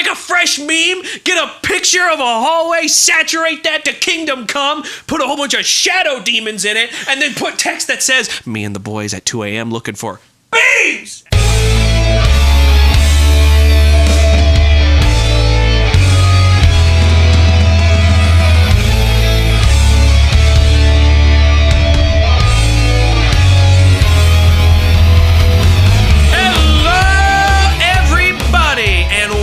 make a fresh meme, get a picture of a hallway, saturate that to Kingdom Come, put a whole bunch of shadow demons in it, and then put text that says, me and the boys at 2 a.m. looking for memes!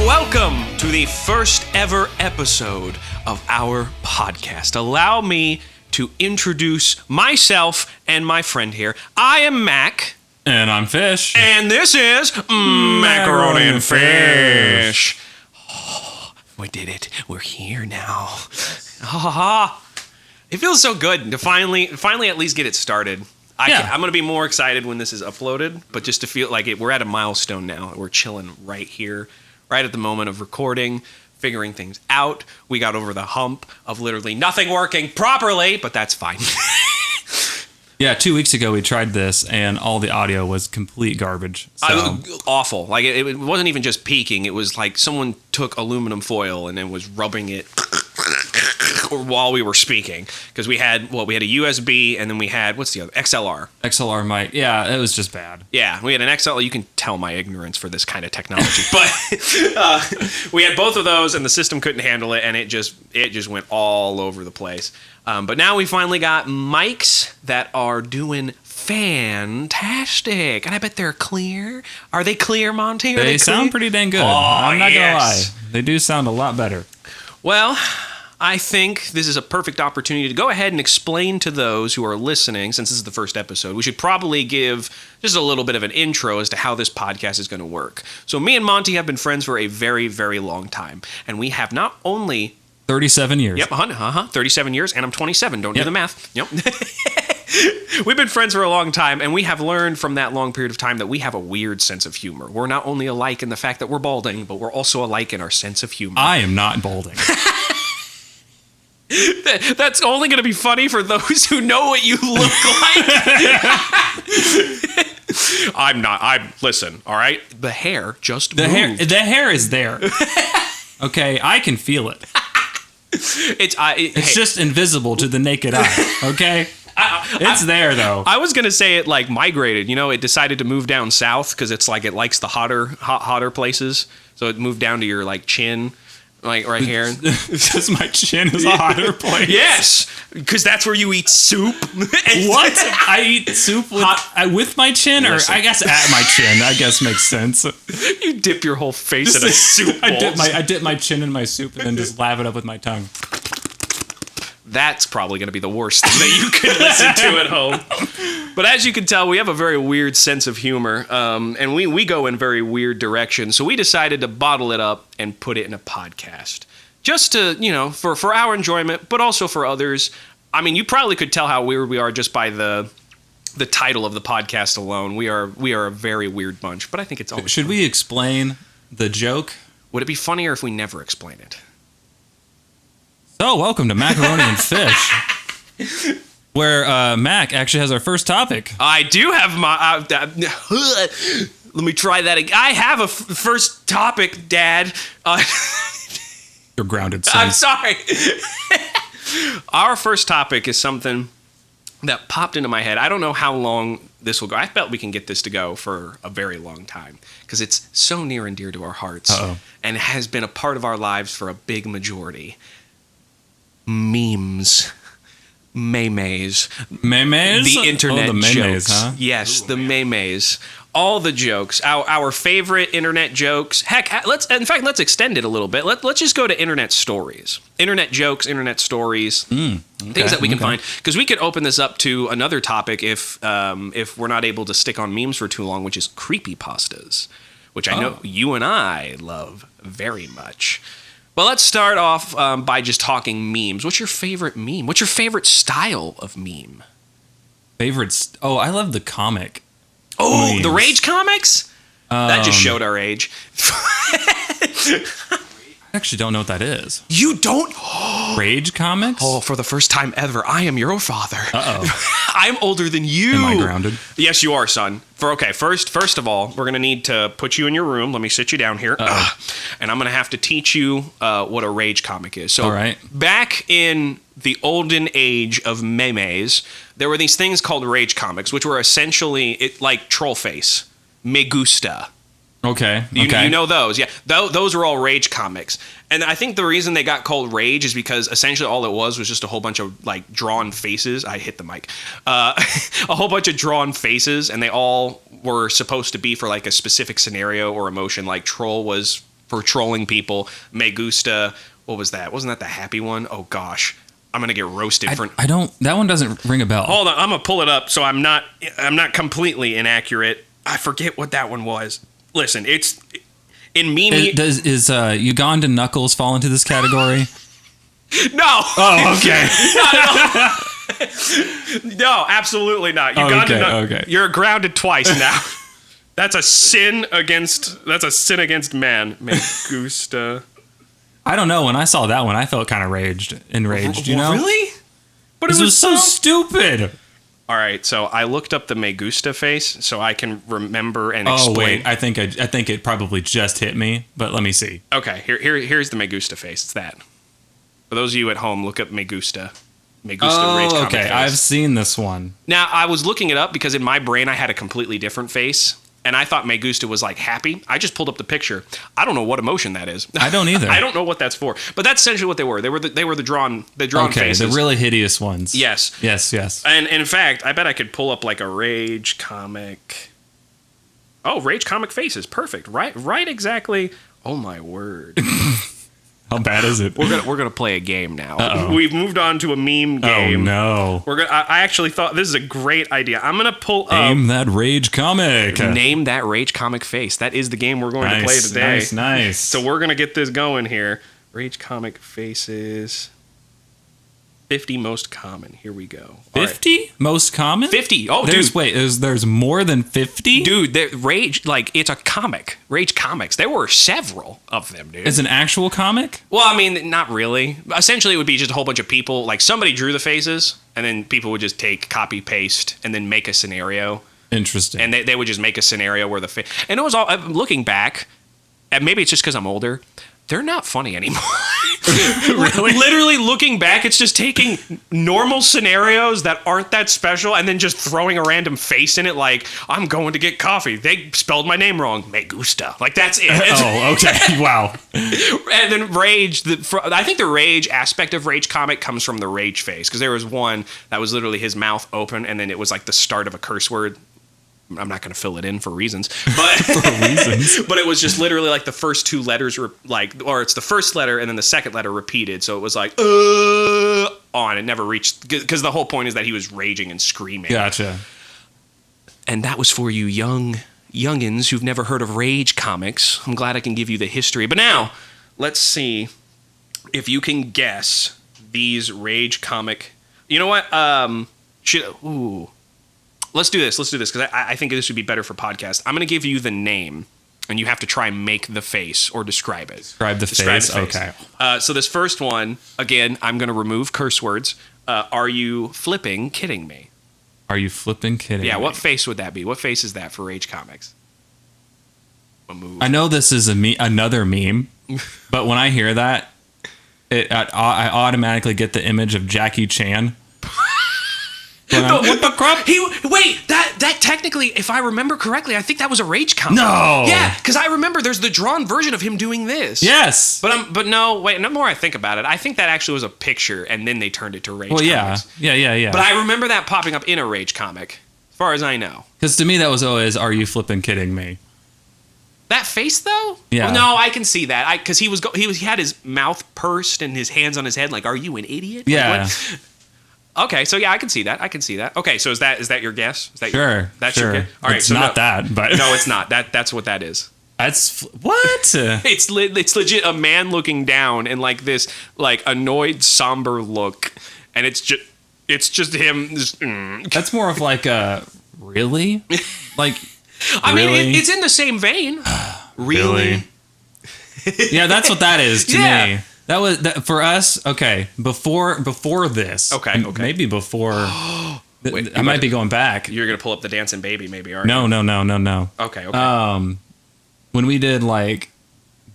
Welcome to the first ever episode of our podcast. Allow me to introduce myself and my friend here. I am Mac. And I'm Fish. And this is Macaroni Fish. Oh, we did it. We're here now. It feels so good to finally at least get it started. I'm going to be more excited when this is uploaded, but just to feel like we're at a milestone now. We're chilling right here. Right at the moment of recording, figuring things out. We got over the hump of literally nothing working properly, but that's fine. Yeah, 2 weeks ago we tried this, and all the audio was complete garbage. So. Awful. Like it wasn't even just peaking. It was like someone took aluminum foil and then was rubbing it while we were speaking, because we had a USB and then we had what's the other XLR mic. Yeah, it was just bad. Yeah, we had an XLR. You can tell my ignorance for this kind of technology, but we had both of those and the system couldn't handle it, and it just went all over the place. But now we finally got mics that are doing fantastic, and I bet they're clear. Are they clear, Monty? They sound pretty dang good. I'm not gonna lie, they do sound a lot better. Well, I think this is a perfect opportunity to go ahead and explain to those who are listening, since this is the first episode, we should probably give just a little bit of an intro as to how this podcast is going to work. So me and Monty have been friends for a very, very long time, and we have not only... 37 years. Yep, 37 years, and I'm 27. Don't do the math. Yep. We've been friends for a long time, and we have learned from that long period of time that we have a weird sense of humor. We're not only alike in the fact that we're balding, but we're also alike in our sense of humor. I am not balding. That's only going to be funny for those who know what you look like. I'm not. Listen, all right? The hair just moved. The hair is there. Okay, I can feel it. It's just invisible to the naked eye, okay? It's there, though. I was going to say it like migrated. You know, it decided to move down south because it's like it likes the hotter places. So it moved down to your like chin. Like right here. Because my chin is a hotter place. Yes, because that's where you eat soup. What? I eat soup with my chin? Listen. Or I guess at my chin. I guess makes sense. You dip your whole face in a soup bowl. I dip my chin in my soup and then just lave it up with my tongue. That's probably going to be the worst thing that you could listen to at home. But as you can tell, we have a very weird sense of humor, and we go in very weird directions. So we decided to bottle it up and put it in a podcast, just to, for our enjoyment, but also for others. I mean, you probably could tell how weird we are just by the title of the podcast alone. We are a very weird bunch, but I think it's always Should fun. we explain the joke? Would it be funnier if we never explain it? So, welcome to Macaroni and Fish, where Mac actually has our first topic. I do have my... let me try that again. I have a first topic, Dad. You're grounded, son. I'm sorry. Our first topic is something that popped into my head. I don't know how long this will go. I felt we can get this to go for a very long time because it's so near and dear to our hearts. And it has been a part of our lives for a big majority. Memes. Memes. Memes? The internet the memes, jokes. Huh? Yes, the memes. All the jokes. Our favorite internet jokes. Heck, let's extend it a little bit. Let's just go to internet stories. Internet jokes, internet stories. Things that we can find. Because we could open this up to another topic if we're not able to stick on memes for too long, which is creepypastas, which I know you and I love very much. Well, let's start off by just talking memes. What's your favorite meme? What's your favorite style of meme? I love the comic. Oh, memes. The Rage comics? That just showed our age. I actually don't know what that is. You don't? Rage comics? Oh, for the first time ever, I am your father. Uh-oh. I'm older than you. Am I grounded? Yes, you are, son. First of all, we're going to need to put you in your room. Let me sit you down here. And I'm going to have to teach you what a rage comic is. So, all right. Back in the olden age of memes, there were these things called rage comics, which were essentially like Trollface, Me Gusta. Okay. You know those. Yeah. Those are all rage comics. And I think the reason they got called rage is because essentially all it was just a whole bunch of like drawn faces. I hit the mic. A whole bunch of drawn faces, and they all were supposed to be for like a specific scenario or emotion. Like Troll was for trolling people. Me Gusta, what was that? Wasn't that the happy one? Oh gosh. I'm gonna get roasted for. I don't. That one doesn't ring a bell. Hold on, I'm gonna pull it up so I'm not completely inaccurate. I forget what that one was. Listen, it's in meme. Is Ugandan Knuckles fall into this category? No. Oh, okay. No, absolutely not. Okay. You're grounded twice now. That's a sin against man. Me Gusta. I don't know. When I saw that one, I felt kind of enraged. You know? Really? But it was so stupid. All right, so I looked up the Me Gusta face so I can remember and explain. Oh wait, I think it probably just hit me, but let me see. Okay, here's the Me Gusta face. It's that. For those of you at home, look up Me Gusta. Me Gusta rage comic face. I've seen this one. Now I was looking it up because in my brain I had a completely different face, and I thought Me Gusta was like happy. I just pulled up the picture. I don't know what emotion that is. I don't either. I don't know what that's for. But that's essentially what they were. They were the drawn faces. The really hideous ones. Yes. And in fact, I bet I could pull up like a rage comic. Oh, rage comic faces. Perfect. Right exactly. Oh my word. How bad is it? We're gonna play a game now. Uh-oh. We've moved on to a meme game. Oh no! I actually thought this is a great idea. I'm gonna pull up. Name that rage comic. Name that rage comic face. That is the game we're going to play today. Nice. So we're gonna get this going here. Rage comic faces. 50 most common. Here we go. 50 most common? 50. Oh, dude. Wait, there's more than 50? Dude, Rage, like, it's a comic. Rage comics. There were several of them, dude. It's an actual comic? Well, I mean, not really. Essentially, it would be just a whole bunch of people. Like, somebody drew the faces, and then people would just take, copy, paste, and then make a scenario. Interesting. And they would just make a scenario where the face... And it was all... Looking back, and maybe it's just because I'm older... They're not funny anymore. Really? Literally looking back, it's just taking normal scenarios that aren't that special and then just throwing a random face in it like, I'm going to get coffee. They spelled my name wrong. Me gusta. Like, that's it. Oh, okay. Wow. And then Rage, I think the Rage aspect of Rage comic comes from the Rage face, because there was one that was literally his mouth open and then it was like the start of a curse word. I'm not going to fill it in for reasons, but but it was just literally like the first two letters were like, or it's the first letter and then the second letter repeated. So it was like, on. It never reached, because the whole point is that he was raging and screaming. Gotcha. And that was for you youngins who've never heard of Rage comics. I'm glad I can give you the history. But now, let's see if you can guess these Rage comic. You know what? Let's do this because I think this would be better for podcast. I'm going to give you the name, and you have to try and make the face or describe it. Describe the face. Okay. So this first one, again, I'm going to remove curse words. Are you flipping kidding me? Are you flipping kidding me? Yeah, what face would that be? What face is that for Rage Comics? I know this is another meme, but when I hear that, I automatically get the image of Jackie Chan. What the crap? That technically, if I remember correctly, I think that was a Rage comic. No. Yeah, because I remember there's the drawn version of him doing this. Yes. But no, wait, no more I think about it. I think that actually was a picture, and then they turned it to Rage comics. Yeah. But I remember that popping up in a Rage comic, as far as I know. Because to me, that was always, are you flipping kidding me? That face, though? Yeah. Well, no, I can see that. Because he had his mouth pursed and his hands on his head, like, are you an idiot? Yeah. Like, okay, so yeah, I can see that. Okay, so is that your guess? Is that sure. That's sure. your guess? All right, it's not that, but no, it's not. That's what that is. That's what? It's legit a man looking down in like this like annoyed, somber look, and it's just him. That's more of like a really, like. I mean, it's in the same vein. Really? Yeah, that's what that is to Yeah. me. That was for us. Okay, before this. Okay. Maybe before. Wait, I might be going back. You're gonna pull up the dancing baby, maybe, aren't No. you? Okay. When we did like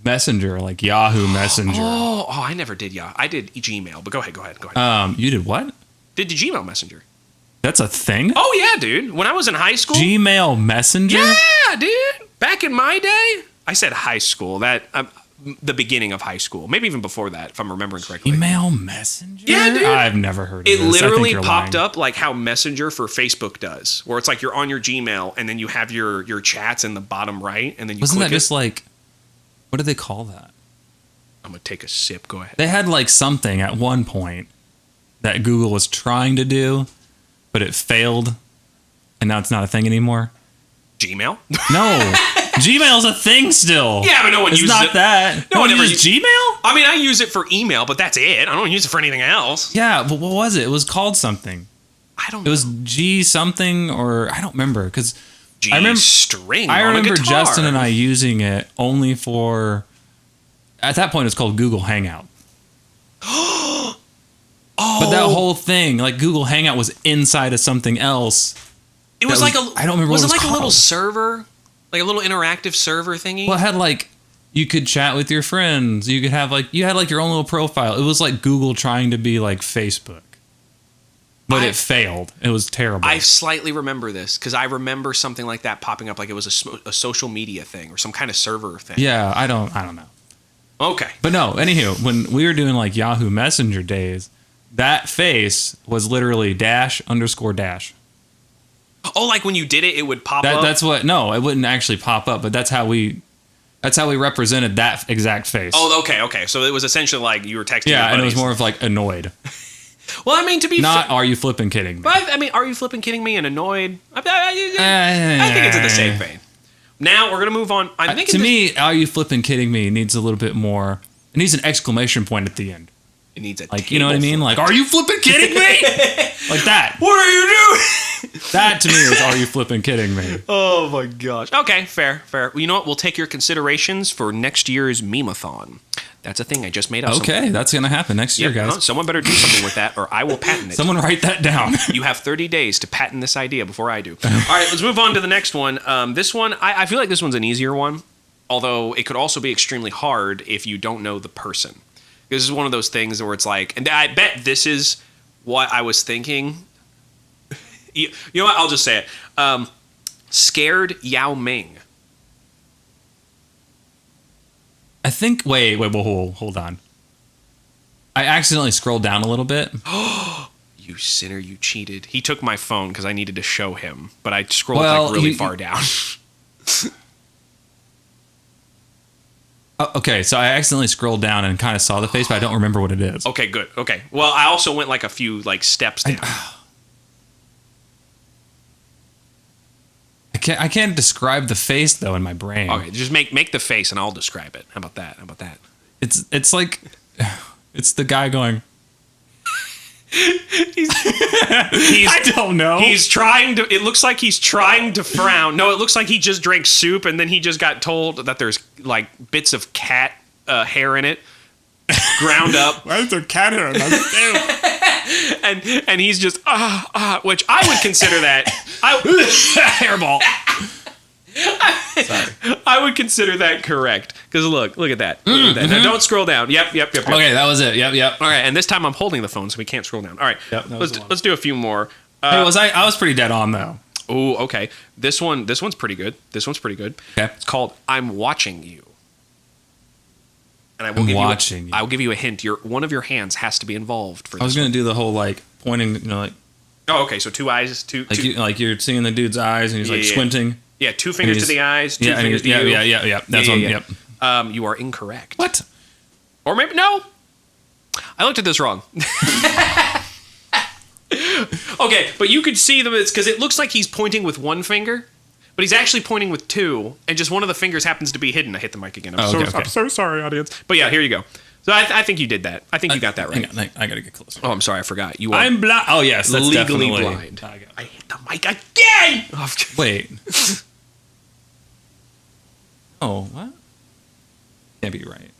Messenger, like Yahoo Messenger. Oh, I never did Yahoo. I did Gmail, but go ahead. You did what? Did the Gmail Messenger? That's a thing? Oh yeah, dude. When I was in high school. Gmail Messenger? Yeah, dude. Back in my day, I said high school. The beginning of high school, maybe even before that, if I'm remembering correctly. Email Messenger? Yeah, dude. I've never heard of it. This. It literally lying. popped up like how Messenger for Facebook does, where it's like you're on your Gmail and then you have your chats in the bottom right, and then you Wasn't click that just like, what do they call that? I'm gonna take a sip. Go ahead. They had like something at one point that Google was trying to do, but it failed, and now it's not a thing anymore. Gmail? No. Gmail's a thing still. Yeah, but no one uses it. It's not that. No one ever uses Gmail? I mean, I use it for email, but that's it. I don't use it for anything else. Yeah, but what was it? It was called something. I don't know. It was G something, or I don't remember, because G string. I on a remember guitar. Justin and I using it only for, at that point it was called Google Hangout. Oh. But that whole thing, like Google Hangout was inside of something else. It was like a. I don't remember was what it was like called. a little server, like a little interactive server thingy. Well, it had like, you could chat with your friends. You could have like, you had like your own little profile. It was like Google trying to be like Facebook. But it failed. It was terrible. I slightly remember this because I remember something like that popping up, like it was a social media thing or some kind of server thing. Yeah, I don't know. Okay. But no, anywho, when we were doing like Yahoo Messenger days, that face was literally --. Oh, like when you did it, it would pop up? That's what, no, it wouldn't actually pop up, but that's how we represented that exact face. Oh, okay. So it was essentially like you were texting yeah, your and it was buddies. more of like annoyed. Well, I mean, to be Not, are you flipping kidding me? But I mean, are you flipping kidding me and annoyed? I think it's in the same vein. Now we're gonna move on. To me, are you flipping kidding me needs a little bit more. It needs an exclamation point at the end. It needs a Like, you know what I mean? Like, are you flipping kidding me? Like that. What are you doing? That to me is, are you flipping kidding me? Oh my gosh. Okay, fair. Well, you know what? We'll take your considerations for next year's meme-a-thon. That's a thing I just made up. Okay, that's gonna happen next year, guys. Someone better do something with that, or I will patent it. Someone write that down. You have 30 days to patent this idea before I do. All right, let's move on to the next one. This one, I feel like this one's an easier one, although it could also be extremely hard if you don't know the person. This is one of those things where it's like, and I bet this is what I was thinking. You know what? I'll just say it. Scared Yao Ming. I think. Wait. Hold on. I accidentally scrolled down a little bit. You sinner! You cheated. He took my phone because I needed to show him, but I scrolled really far down. Okay, so I accidentally scrolled down and kind of saw the face, but I don't remember what it is. Okay, good. Okay. Well, I also went like a few steps down. I can't describe the face though in my brain. Okay, just make the face and I'll describe it. How about that? It's like it's the guy going. I don't know. He's trying to. It looks like he's trying to frown. No, it looks like he just drank soup and then he just got told that there's like bits of cat hair in it, ground up. Why is there cat hair in my soup? and he's just which I would consider that hairball. Sorry. I would consider that correct because look at that. Now, don't scroll down. Yep. Okay, that was it. Yep. All right, and this time I'm holding the phone, so we can't scroll down. All right, let's do a few more. Hey, I was pretty dead on though. Oh, okay. This one's pretty good. Okay. It's called "I'm Watching You," and I'll give you a hint. One of your hands has to be involved for. I was gonna do the whole like pointing, like. Oh, okay. So two eyes, two. You're seeing the dude's eyes, and he's like squinting. Yeah, 2 fingers to the eyes, 2 fingers to you. Yeah. That's one. Yep. You are incorrect. What? Or maybe no. I looked at this wrong. Okay, but you could see them. It's because it looks like he's pointing with one finger, but he's actually pointing with two, and just one of the fingers happens to be hidden. I hit the mic again. I'm so sorry, audience. But yeah, here you go. So I think you did that. I think you got that right. Hang on, I gotta get closer. Oh, I'm sorry, I forgot. I'm blind. Oh yes, that's legally definitely blind. I hit the mic again. Wait. Oh, what? Can't be right.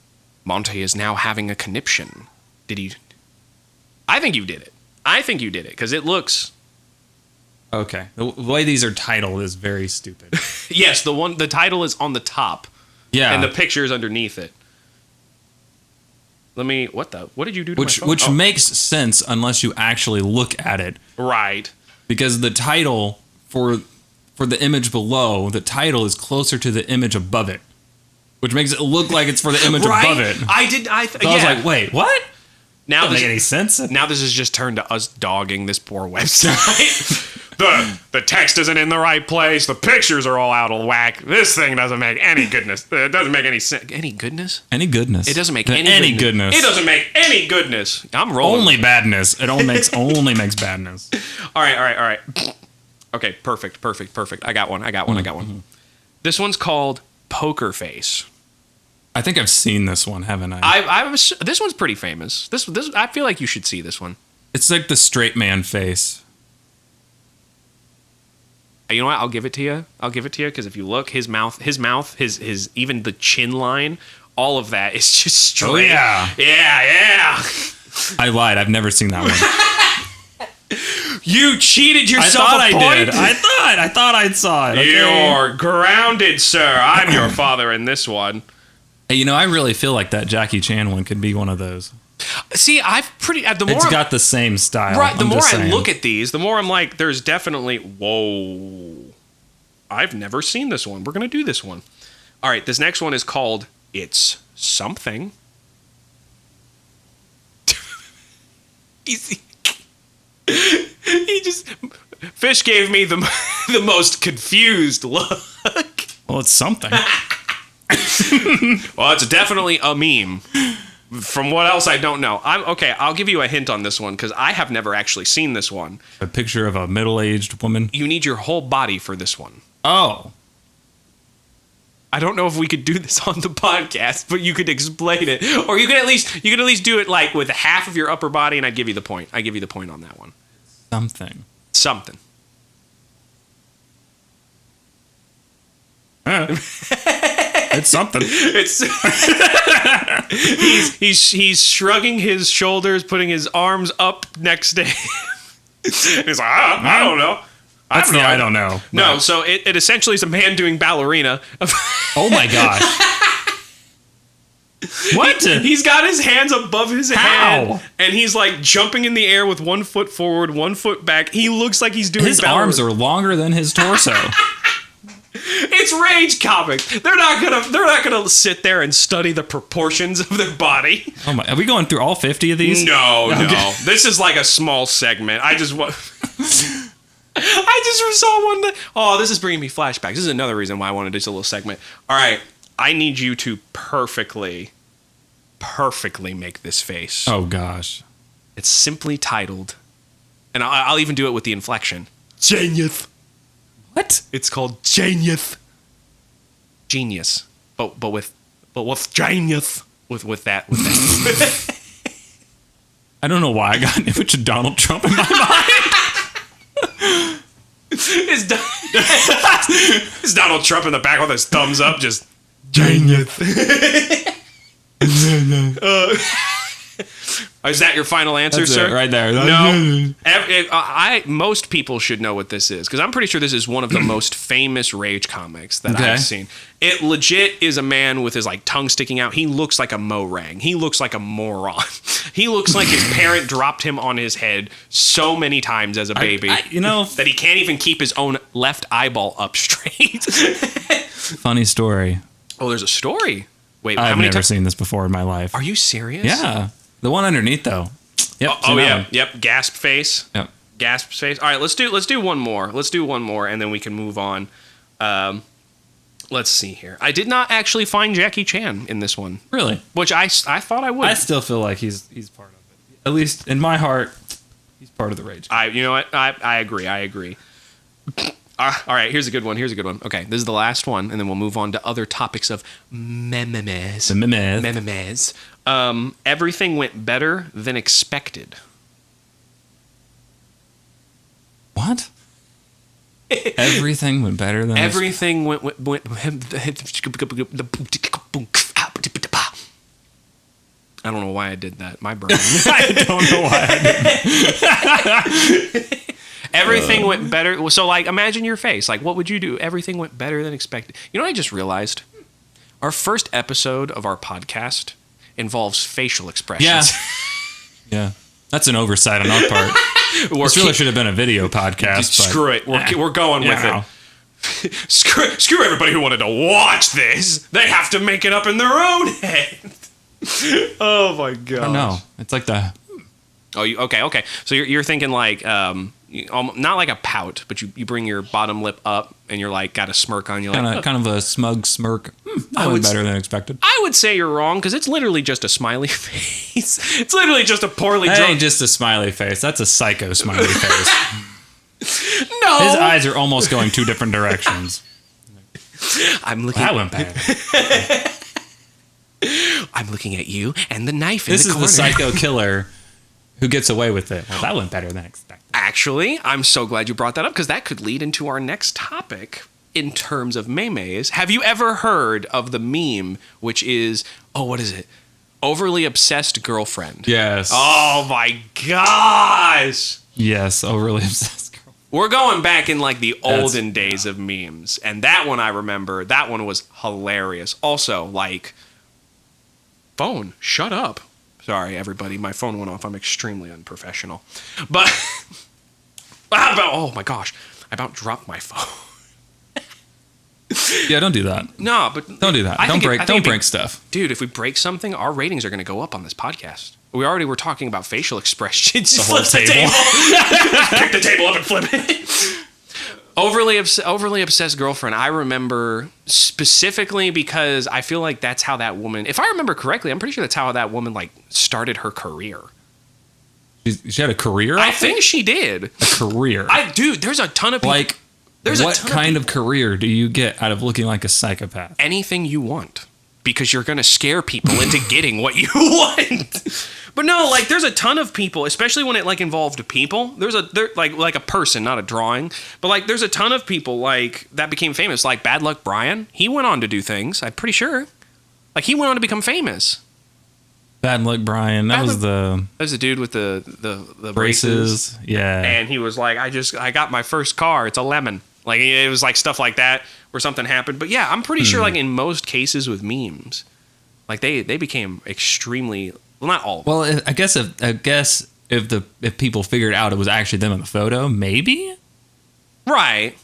Monte is now having a conniption. Did he? I think you did it. Because it looks... Okay. The way these are titled is very stupid. Yes, the title is on the top. Yeah. And the picture is underneath it. What did you do to my phone? Which makes sense unless you actually look at it. Right. Because the title for the image below, the title is closer to the image above it. Which makes it look like it's for the image above it. I was like, wait, what? Now doesn't make any sense. Now this has just turned to us dogging this poor website. The text isn't in the right place. The pictures are all out of whack. This thing doesn't make any goodness. It doesn't make any sense. Any goodness? Any goodness. It doesn't make any goodness. It doesn't make any goodness. I'm rolling. Only badness. It only makes badness. All right. Okay, perfect. I got one. This one's called Poker Face. I think I've seen this one, haven't I? This one's pretty famous. This I feel like you should see this one. It's like the straight man face. You know what? I'll give it to you because if you look, his mouth, his even the chin line, all of that is just straight. Oh yeah. Yeah. I lied. I've never seen that one. You cheated yourself. I did. I thought I saw it. Okay? You're grounded, sir. I'm your father in this one. Hey, I really feel like that Jackie Chan one could be one of those. See, It's got the same style. Right, the more I look at these, the more I'm like, there's definitely, whoa, I've never seen this one. We're going to do this one. All right, this next one is called It's Something. Fish gave me the most confused look. Well, it's something. Well, it's definitely a meme. From what else I don't know. I'll give you a hint on this one because I have never actually seen this one. A picture of a middle-aged woman. You need your whole body for this one. Oh. I don't know if we could do this on the podcast, but you could explain it. Or you could at least do it like with half of your upper body and I'd give you the point. I give you the point on that one. Something. It's something. He's shrugging his shoulders, putting his arms up next to him. He's like, I don't know. I don't know. No, so it essentially is a man doing ballerina. Oh my gosh. What? He's got his hands above his head, and he's like jumping in the air with 1 foot forward, 1 foot back. He looks like he's doing. His arms are longer than his torso. It's rage comics. They're not gonna sit there and study the proportions of their body. Oh my! Are we going through all 50 of these? No. This is like a small segment. I just saw one that. Oh, this is bringing me flashbacks. This is another reason why I wanted to do a little segment. All right, I need you to perfectly make this face. Oh gosh! It's simply titled, and I'll even do it with the inflection. Genius. What? It's called Genius. Genius. But with genius. With that. I don't know why I got an image of Donald Trump in my mind. Is Donald Trump in the back with his thumbs up, just genius. Is that your final answer, That's sir? It, right there. No. Most people should know what this is because I'm pretty sure this is one of the most famous rage comics that I've seen. It legit is a man with his like tongue sticking out. He looks like a meringue. He looks like a moron. He looks like his parent dropped him on his head so many times as a baby that he can't even keep his own left eyeball up straight. Funny story. Oh, there's a story. Wait, I've never seen this before in my life. Are you serious? Yeah. The one underneath though. Yep. Yep. Gasp face. Yep. Gasp face. All right, let's do one more. Let's do one more, and then we can move on. Let's see here. I did not actually find Jackie Chan in this one. Really? Which I thought I would. I still feel like he's part of it. At least in my heart, he's part of the rage. You know what? I agree. All right, here's a good one. Okay, this is the last one, and then we'll move on to other topics of memes. Memes. Everything went better than expected. What? Everything went better than everything went I don't know why I did that. My brain. I don't know why I did that. Everything went better. So, like, imagine your face. Like, what would you do? Everything went better than expected. You know what I just realized? Our first episode of our podcast involves facial expressions. Yeah. That's an oversight on our part. This really should have been a video podcast. Screw it. We're going with it. Screw everybody who wanted to watch this. They have to make it up in their own head. Oh my god. No, it's like the. Oh, okay. So you're thinking like not like a pout, but you bring your bottom lip up and you're like got a smirk on you, like kind of a smug smirk. That was better than expected. I would say you're wrong because it's literally just a smiley face. It's literally just a poorly That drawn. ain't just a smiley face. That's a psycho smiley face. No, his eyes are almost going two different directions. I'm looking. That went bad. I'm looking at you and the knife in This the is corner. the psycho killer who gets away with it. Well, that went better than expected. Actually, I'm so glad you brought that up because that could lead into our next topic in terms of memes. Have you ever heard of the meme, which is, what is it? Overly obsessed girlfriend. Yes. Oh my gosh. Yes, overly obsessed girl. We're going back in like the olden days of memes. And that one I remember, that one was hilarious. Also, like, phone, shut up. Sorry, everybody. My phone went off. I'm extremely unprofessional. But, oh my gosh. I about dropped my phone. Yeah, don't do that. No, but don't do that. Don't break stuff. Dude, if we break something, our ratings are going to go up on this podcast. We already were talking about facial expressions. The whole table. Pick the table up and flip it. Overly obsessed girlfriend. I remember specifically because I feel like that's how that woman, if I remember correctly, I'm pretty sure that's how that woman like started her career. She had a career? I think she did. A career. Dude, there's a ton of people. Like, what kind of career do you get out of looking like a psychopath? Anything you want. Because you're going to scare people into getting what you want. But no, like there's a ton of people, especially when it like involved people. There's like a person, not a drawing. But like there's a ton of people like that became famous. Like Bad Luck Brian, he went on to do things. I'm pretty sure. Like he went on to become famous. Bad Luck Brian. That was the dude with the braces. Yeah. And he was like, I got my first car. It's a lemon. Like it was like stuff like that where something happened. But yeah, I'm pretty sure like in most cases with memes, like they became extremely, well, not all. Well, I guess if people figured out it was actually them in the photo, maybe. Right.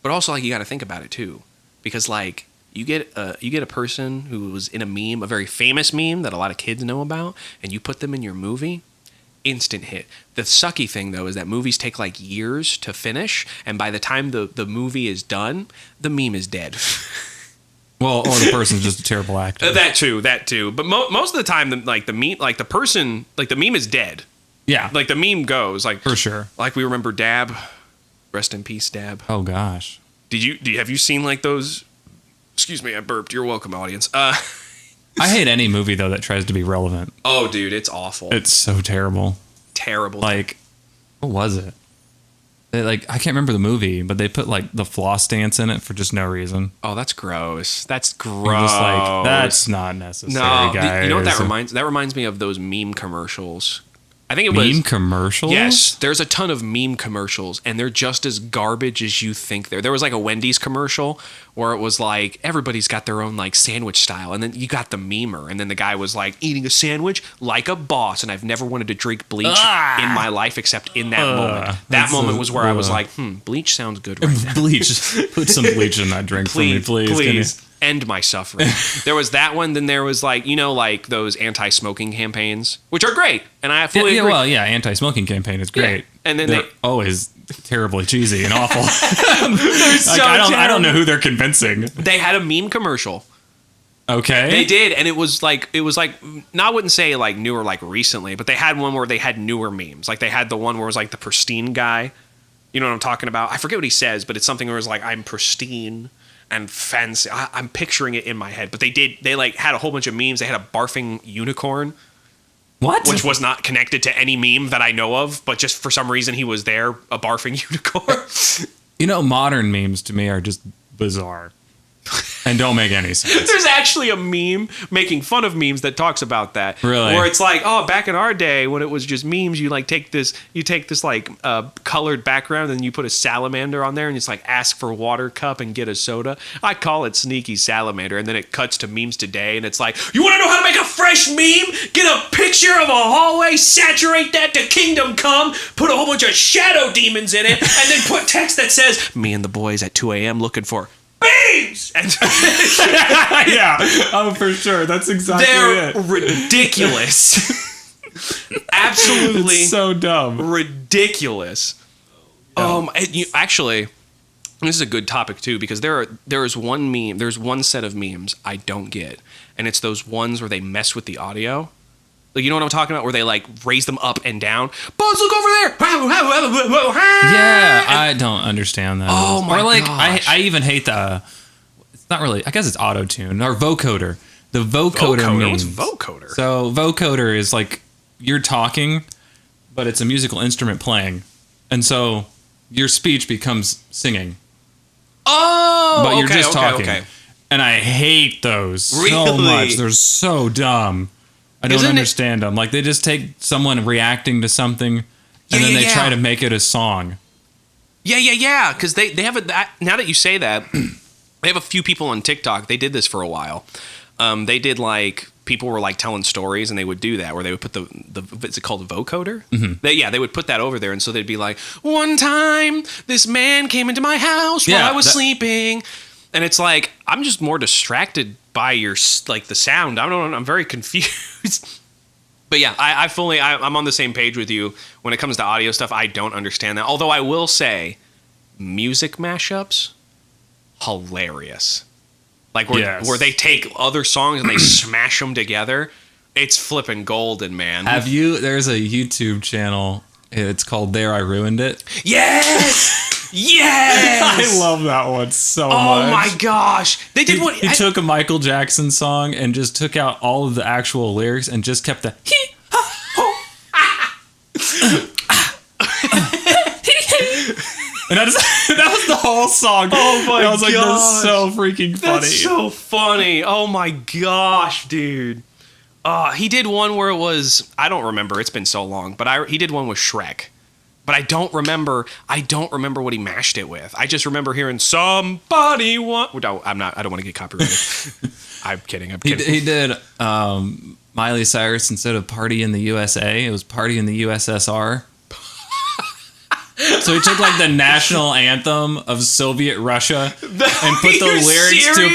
But also like you got to think about it too, because like you get a person who was in a meme, a very famous meme that a lot of kids know about, and you put them in your movie. Instant hit. The sucky thing though is that movies take like years to finish, and by the time the movie is done, the meme is dead. Well, or the person's just a terrible actor. That too. But most of the time, the meme is dead. Yeah, like the meme goes like for sure. Like we remember Dab, rest in peace, Dab. Oh gosh, have you seen like those? Excuse me, I burped. You're welcome, audience. I hate any movie though that tries to be relevant. Oh, dude, it's awful. It's so terrible. Terrible. Like, what was it? I can't remember the movie, but they put like the floss dance in it for just no reason. Oh, that's gross. That's gross. Just like, that's not necessary, guys. You know what that reminds? That reminds me of those meme commercials. I think it was meme commercials. Yes, there's a ton of meme commercials, and they're just as garbage as you think they're. There was like a Wendy's commercial where it was like everybody's got their own like sandwich style, and then you got the memer, and then the guy was like eating a sandwich like a boss, and I've never wanted to drink bleach in my life except in that moment. That moment was where I was like, bleach sounds good right now. Bleach, put some bleach in that drink for me, please. Please. End my suffering. There was that one. Then there was like, like those anti-smoking campaigns, which are great. And I fully agree. Well, yeah, anti-smoking campaign is great. Yeah. And then they're always terribly cheesy and awful. So I don't know who they're convincing. They had a meme commercial. Okay. They did, and it was like no, I wouldn't say like new or like recently, but they had one where they had newer memes. Like they had the one where it was like the pristine guy. You know what I'm talking about? I forget what he says, but it's something where it's like, I'm pristine and fancy. I'm picturing it in my head, but they like had a whole bunch of memes. They had a barfing unicorn. What? Which was not connected to any meme that I know of, but just for some reason he was there, a barfing unicorn. Modern memes to me are just bizarre. and don't make any sense. There's actually a meme making fun of memes that talks about that. Really? Where it's like, oh, back in our day when it was just memes, you like take this like colored background and you put a salamander on there and it's like ask for water cup and get a soda. I call it sneaky salamander, and then it cuts to memes today and it's like, you want to know how to make a fresh meme? Get a picture of a hallway, saturate that to Kingdom Come, put a whole bunch of shadow demons in it, and then put text that says, me and the boys at 2 a.m. looking for beams! And yeah. Oh, for sure. That's exactly they're ridiculous. Absolutely. It's so dumb. Ridiculous. Actually, this is a good topic too, because there is one meme, there's one set of memes I don't get, and it's those ones where they mess with the audio. Like, you know what I'm talking about? Where they like raise them up and down. Buzz, look over there! Yeah, I don't understand that. Oh my gosh. I even hate the. It's not really. I guess it's auto tune or vocoder. The vocoder means. What's vocoder? So vocoder is like you're talking, but it's a musical instrument playing, and so your speech becomes singing. Oh, but you're just talking. Okay. And I hate those so Really? much. They're so dumb. I don't understand them. Like, they just take someone reacting to something, and then they try to make it a song. Yeah. Because they have now that you say that, they have a few people on TikTok. They did this for a while. They did like, people were like telling stories, and they would do that where they would put the is it called vocoder? Mm-hmm. They would put that over there, and so they'd be like, one time this man came into my house while I was sleeping, and it's like, I'm just more distracted by your like the sound. I'm very confused. But yeah, I'm on the same page with you when it comes to audio stuff. I don't understand that. Although I will say, music mashups, hilarious. Like where they take other songs and they smash them together. It's flipping golden, man. There's a YouTube channel. It's called There I Ruined It. Yes! Yes! I love that one so much. Oh my gosh. They did He took a Michael Jackson song and just took out all of the actual lyrics and just kept the hee, ha, ho. And that was the whole song. Oh my gosh. I was like, that's so freaking funny. That's so funny. Oh my gosh, dude. He did one where it was, I don't remember. It's been so long, but he did one with Shrek. But I don't remember what he mashed it with. I just remember hearing somebody want. No, I don't want to get copyrighted. I'm kidding. He did Miley Cyrus instead of Party in the USA. It was Party in the USSR. So he took like the national anthem of Soviet Russia and put the lyrics to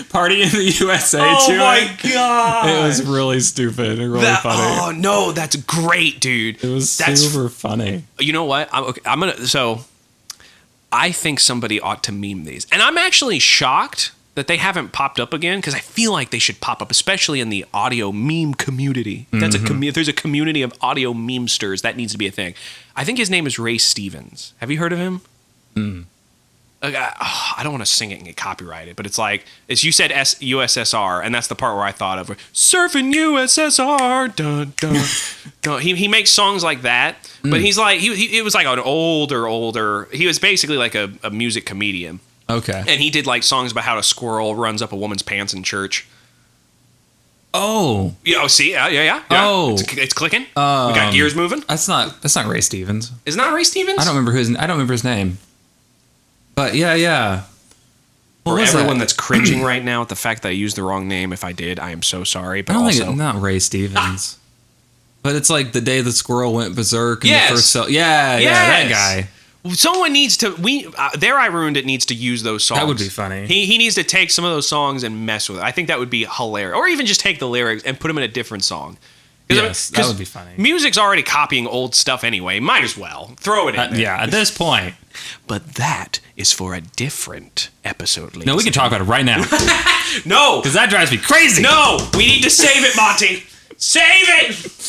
Party in the USA to it. Oh my god! It was really stupid and really funny. Oh no, that's great, dude. It was super funny. You know what? I think somebody ought to meme these, and I'm actually shocked that they haven't popped up again, because I feel like they should pop up, especially in the audio meme community. That's if there's a community of audio memesters, that needs to be a thing. I think his name is Ray Stevens. Have you heard of him? I don't want to sing it and get copyrighted, but you said USSR, and that's the part where I thought of surfing USSR. Dun, dun, dun. He makes songs like that, but he's like it was like an older. He was basically like a music comedian. Okay. And he did like songs about how a squirrel runs up a woman's pants in church. Oh. Yeah. See. Yeah. Oh. It's clicking. We got gears moving. That's not Ray Stevens. Is not Ray Stevens? I don't remember his name. But yeah. For everyone that's cringing right now at the fact that I used the wrong name, if I did, I am so sorry. But I don't also, think it's not Ray Stevens. But it's like the day the squirrel went berserk. And the first that guy. Someone needs to. There I Ruined It needs to use those songs. That would be funny. He needs to take some of those songs and mess with it. I think that would be hilarious. Or even just take the lyrics and put them in a different song. Yes, that would be funny. Music's already copying old stuff anyway. Might as well throw it in there. Yeah, at this point. But that is for a different episode. No, we can talk about it right now. No, because that drives me crazy. No, we need to save it, Monty. Save it.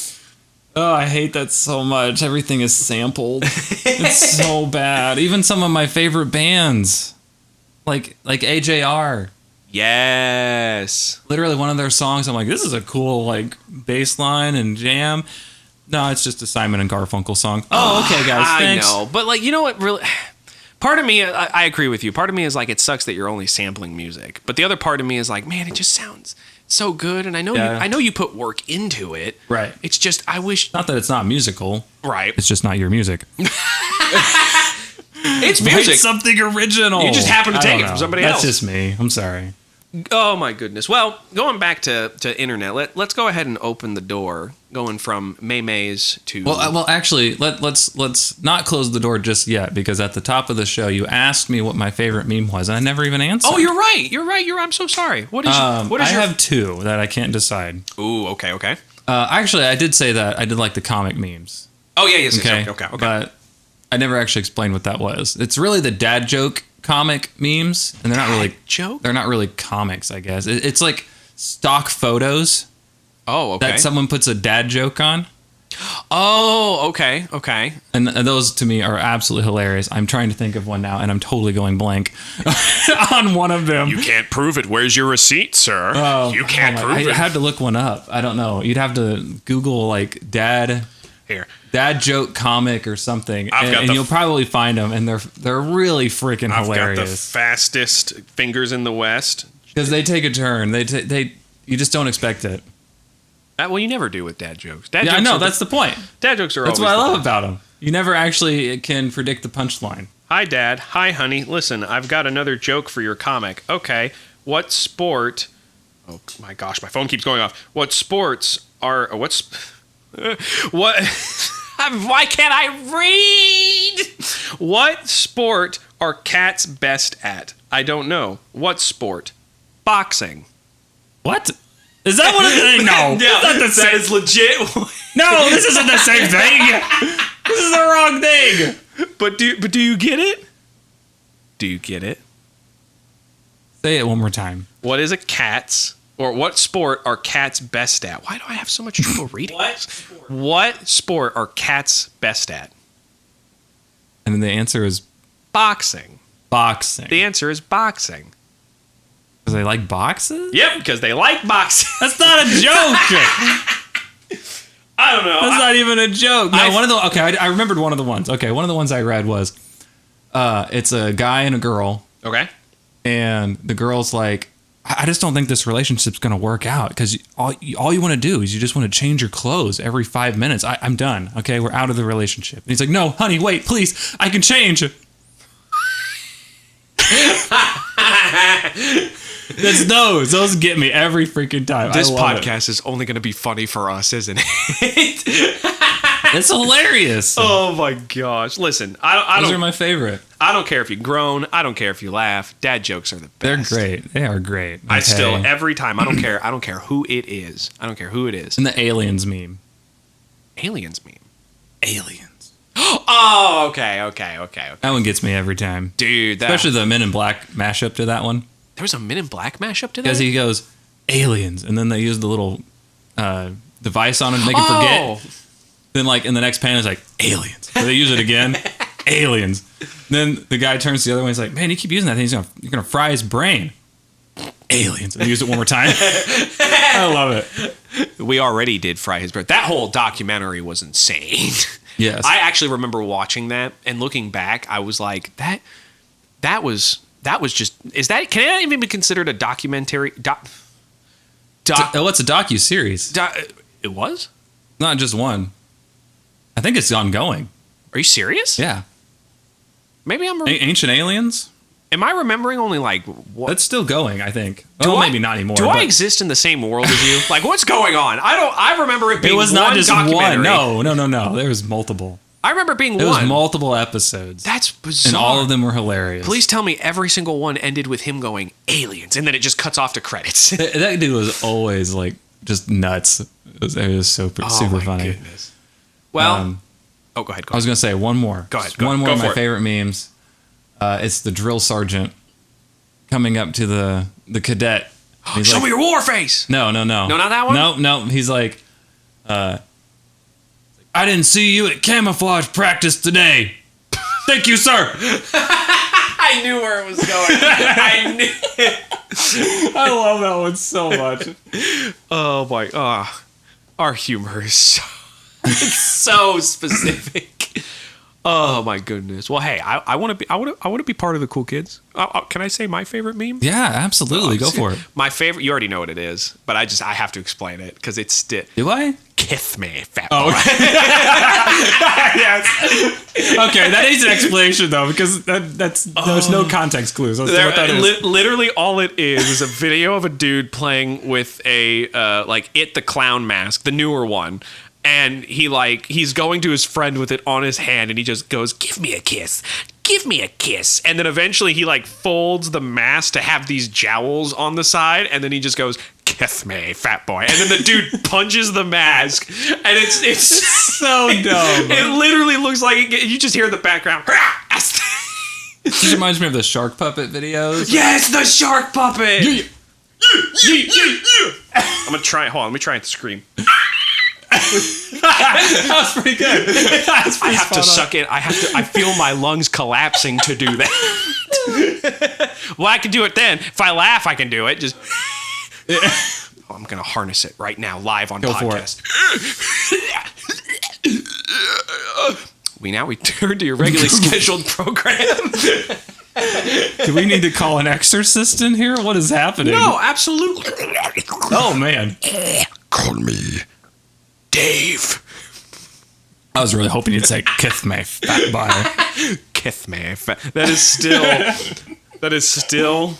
Oh, I hate that so much. Everything is sampled. It's so bad. Even some of my favorite bands, like AJR. Yes. Literally one of their songs, I'm like, this is a cool like bass line and jam. No, it's just a Simon and Garfunkel song. Oh, okay, guys. Thanks. I know, but like, you know what? Really, Part of me, I agree with you. Part of me is like, it sucks that you're only sampling music. But the other part of me is like, man, it just sounds so good. And I know you put work into it. Right. It's just, I wish. Not that it's not musical. Right. It's just not your music. It's music. Write something original. You just happen to take it from somebody else. That's just me. I'm sorry. Oh my goodness. Well, going back to internet, let's go ahead and open the door, going from May's to. Well, actually, let's not close the door just yet, because at the top of the show you asked me what my favorite meme was, and I never even answered. Oh, you're right. I'm so sorry. What is? I have two that I can't decide. Ooh, okay. Actually, I did say that I did like the comic memes. Oh yeah, yes. Okay. But I never actually explained what that was. It's really the dad joke comic memes, and they're not really joke. They're not really comics, I guess. It's like stock photos. Oh, okay. That someone puts a dad joke on. Oh, okay. And those to me are absolutely hilarious. I'm trying to think of one now, and I'm totally going blank on one of them. You can't prove it. Where's your receipt, sir? You can't prove it. I had to look one up. I don't know. You'd have to Google like dad joke comic or something, and you'll probably find them, and they're really freaking hilarious. I've got the fastest fingers in the West, because they take a turn. They you just don't expect it. Well, you never do with dad jokes. I know, that's the point. Dad jokes are. That's what I love about them. You never actually can predict the punchline. Hi, Dad. Hi, honey. Listen, I've got another joke for your comic. Okay, what sport? Oh my gosh, my phone keeps going off. What sports are? What? Why can't I read? What sport are cats best at? I don't know. What sport? Boxing. What? Is that what it is? No. That is legit. No, this isn't the same thing. This is the wrong thing. But do you get it? Do you get it? Say it one more time. What is a cat's, or what sport are cats best at? Why do I have so much trouble reading this? What sport are cats best at? And then the answer is boxing. Boxing. The answer is boxing. Because they like boxes? Yep, because they like boxing. That's not a joke. I don't know. That's not even a joke. No, I remembered one of the ones. Okay, one of the ones I read was, it's a guy and a girl. Okay. And the girl's like, I just don't think this relationship's going to work out, because all you want to do is you just want to change your clothes every 5 minutes. I'm done. Okay, we're out of the relationship. And he's like, no, honey, wait, please. I can change. It's those get me every freaking time. This podcast is only going to be funny for us, isn't it? It's hilarious. Oh my gosh! Listen, those are my favorite. I don't care if you groan. I don't care if you laugh. Dad jokes are the best. They're great. They are great. Okay. I still every time. I don't care. I don't care who it is. I don't care who it is. And the aliens meme. Aliens meme. Aliens. Oh, okay. That one gets me every time, dude. Especially the Men in Black mashup to that one. There was a Men in Black mashup to that? Because he goes, aliens, and then they use the little device on him to make him forget. Then, like, in the next panel, it's like, aliens. So they use it again, aliens. Then the guy turns to the other one, he's like, man, you keep using that thing, you're gonna fry his brain. Aliens. And they use it one more time. I love it. We already did fry his brain. That whole documentary was insane. Yes. I actually remember watching that, and looking back, I was like, that was just, can that even be considered a documentary? It's a docu-series. It was? Not just one. I think it's ongoing. Are you serious? Yeah. Maybe I'm... Ancient Aliens? Am I remembering only like... what? That's still going, I think. Maybe not anymore. Do I exist in the same world as you? Like, what's going on? I remember it being one documentary. It was not just one. No. There was multiple. I remember being It was multiple episodes. That's bizarre. And all of them were hilarious. Please tell me every single one ended with him going, aliens, and then it just cuts off to credits. That dude was always, like, just nuts. It was super funny. Goodness. Well, go ahead. I was going to say one more. Go ahead. One more of my favorite memes. It's the drill sergeant coming up to the cadet. Show me your war face. No. No, not that one? No. He's like, I didn't see you at camouflage practice today. Thank you, sir. I knew where it was going. I knew it. I love that one so much. Oh, my. Our humor is so specific. Oh my goodness. Well, hey, I want to be part of the cool kids. Can I say my favorite meme? Yeah, absolutely. Go for it. My favorite. You already know what it is, but I have to explain it because it's still. Do I? Kiss me, fat Oh, boy. yes. Okay, that needs an explanation though, because there's no context clues. Let's see what that is. Literally, all it is a video of a dude playing with a It the Clown mask, the newer one. And he's going to his friend with it on his hand, and he just goes, "Give me a kiss, give me a kiss." And then eventually he folds the mask to have these jowls on the side, and then he just goes, "Kiss me, fat boy." And then the dude punches the mask, and it's So dumb. It literally looks like you just hear in the background. This reminds me of the shark puppet videos. Yes, the shark puppet. I'm gonna try. Hold on, let me try and scream. That was pretty good. I have to suck it. I feel my lungs collapsing to do that. Well, I can do it then. If I laugh, I can do it. Just. Oh, I'm gonna harness it right now, live on podcast. We turn to your regularly scheduled program. Do we need to call an exorcist in here? What is happening? No, absolutely. Oh man. Call me Dave. I was really hoping you'd say "kiss me, fat boy." Kiss me. That is still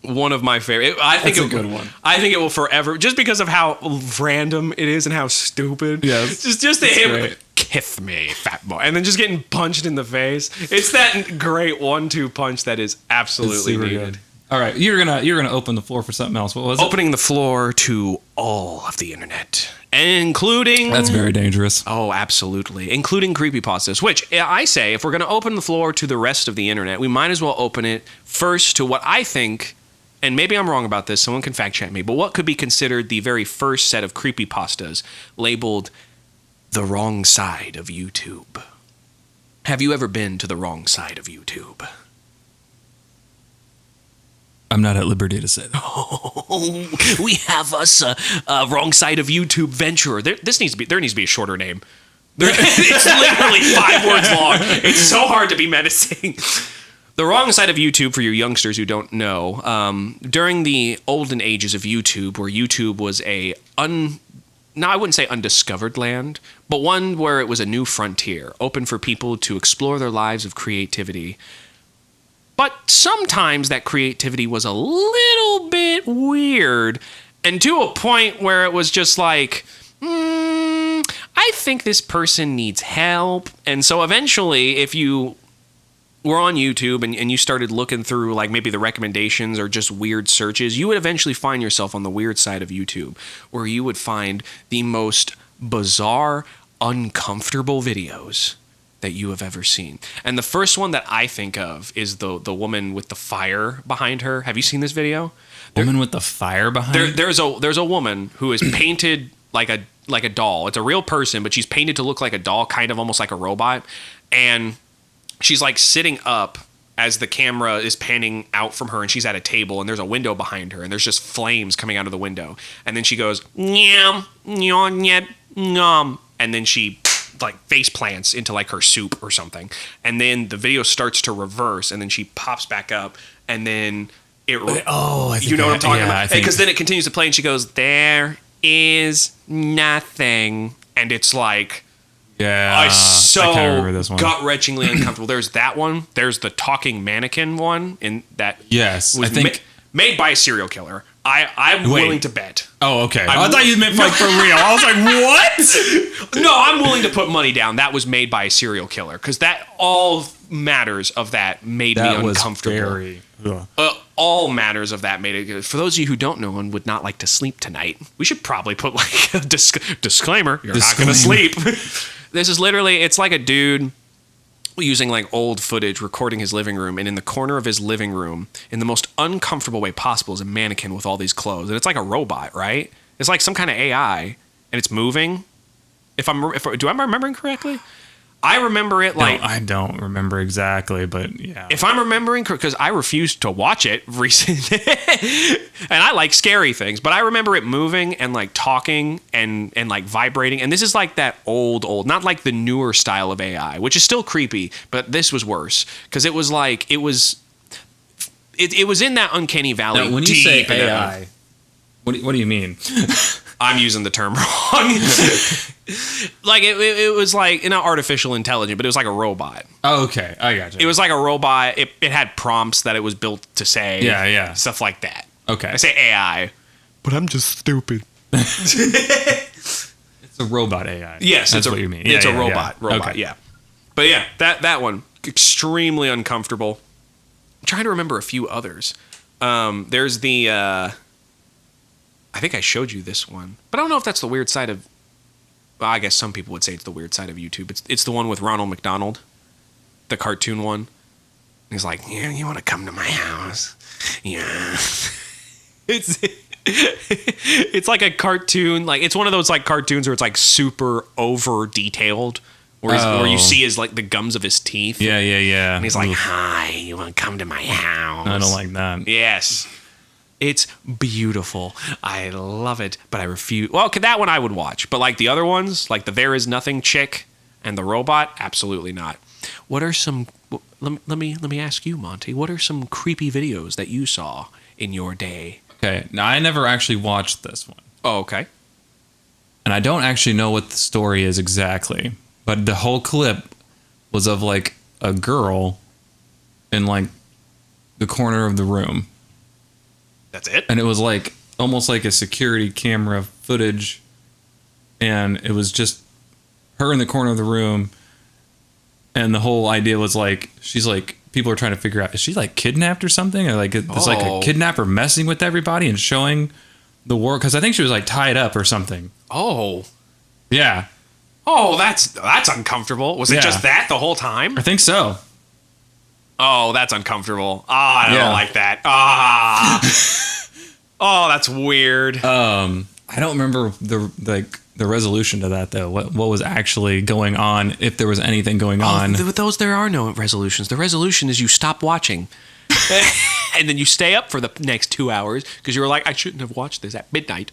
one of my favorite. I think That's a good one. I think it will forever, just because of how random it is and how stupid. Yes. Just to him, great. "Kiss me, fat boy," and then just getting punched in the face. It's that great 1-2 punch that is absolutely needed. Good. All right, you're gonna open the floor for something else. What was it? Opening the floor to all of the internet, including... That's very dangerous. Oh, absolutely. Including creepypastas, which I say, if we're going to open the floor to the rest of the internet, we might as well open it first to what I think, and maybe I'm wrong about this, someone can fact check me, but what could be considered the very first set of creepypastas labeled the wrong side of YouTube. Have you ever been to the wrong side of YouTube? I'm not at liberty to say that. Oh, we have us a wrong side of YouTube venture. There needs to be a shorter name. It's literally 5 words long. It's so hard to be menacing. The wrong side of YouTube, for your youngsters who don't know, during the olden ages of YouTube, where YouTube was I wouldn't say undiscovered land, but one where it was a new frontier, open for people to explore their lives of creativity. But sometimes that creativity was a little bit weird, and to a point where it was just like, I think this person needs help. And so eventually, if you were on YouTube and you started looking through like maybe the recommendations or just weird searches, you would eventually find yourself on the weird side of YouTube, where you would find the most bizarre, uncomfortable videos that you have ever seen. And the first one that I think of is the woman with the fire behind her. Have you seen this video? Woman with the fire behind her? There's a woman who is painted like a doll. It's a real person, but she's painted to look like a doll, kind of almost like a robot. And she's like sitting up as the camera is panning out from her, and she's at a table, and there's a window behind her, and there's just flames coming out of the window. And then she goes, "Nyam, nyam, nyam, nyam," and then she like face plants into like her soup or something. And then the video starts to reverse, and then she pops back up, and then you know what I'm talking about? Because then it continues to play, and she goes, "There is nothing," and it's like, I remember this one. Gut-wrenchingly uncomfortable. There's that one. There's the talking mannequin one, and that I think made by a serial killer. I'm willing to bet. Oh, okay. I thought you meant like for real. I was like, what? No, I'm willing to put money down. That was made by a serial killer, because that all matters of that made me uncomfortable. All matters of that made it. For those of you who don't know and would not like to sleep tonight, we should probably put like a disclaimer. You're not going to sleep. This is literally, it's like a dude using like old footage, recording his living room, and in the corner of his living room, in the most uncomfortable way possible, is a mannequin with all these clothes, and it's like a robot, right? It's like some kind of AI, and it's moving. Do I remembering correctly? I remember it like... No, I don't remember exactly, but yeah. If I'm remembering, because I refused to watch it recently, and I like scary things, but I remember it moving and like talking and like vibrating. And this is like that old, not like the newer style of AI, which is still creepy, but this was worse because it was like, it was in that uncanny valley. Now, when you say AI, what do you mean? I'm using the term wrong. Like it was like not artificial intelligence, but it was like a robot. Oh, okay, I got you. It was like a robot. It had prompts that it was built to say. Yeah. Stuff like that. Okay. I say AI, but I'm just stupid. It's a robot AI. Yes, that's what you mean. It's a robot. Yeah. Robot. Okay. Yeah. But yeah, that one extremely uncomfortable. I'm trying to remember a few others. There's the. I think I showed you this one, but I don't know if that's the weird side of. Well, I guess some people would say it's the weird side of YouTube. It's the one with Ronald McDonald, the cartoon one. He's like, yeah, you want to come to my house? Yeah. It's like a cartoon. Like it's one of those like cartoons where it's like super over detailed, where you see his like the gums of his teeth. Yeah. And he's like, hi, you want to come to my house? I don't like that. Yes. It's beautiful. I love it, but I refuse. Well, that one I would watch, but like the other ones, like the There Is Nothing chick and the robot, absolutely not. What are some? Let me ask you, Monty. What are some creepy videos that you saw in your day? Okay, now I never actually watched this one. Oh, okay. And I don't actually know what the story is exactly, but the whole clip was of like a girl in like the corner of the room. That's it? And it was like almost like a security camera footage. And it was just her in the corner of the room. And the whole idea was like, she's like, people are trying to figure out, is she like kidnapped or something? Or like, it's like a kidnapper messing with everybody and showing the world. Because I think she was like tied up or something. Oh. Yeah. Oh, that's uncomfortable. Was it just that the whole time? I think so. Oh, that's uncomfortable. I don't like that. Oh, that's weird. I don't remember the resolution to that though. What was actually going on? If there was anything going on. With those, there are no resolutions. The resolution is you stop watching, and then you stay up for the next 2 hours because you were like, I shouldn't have watched this at midnight.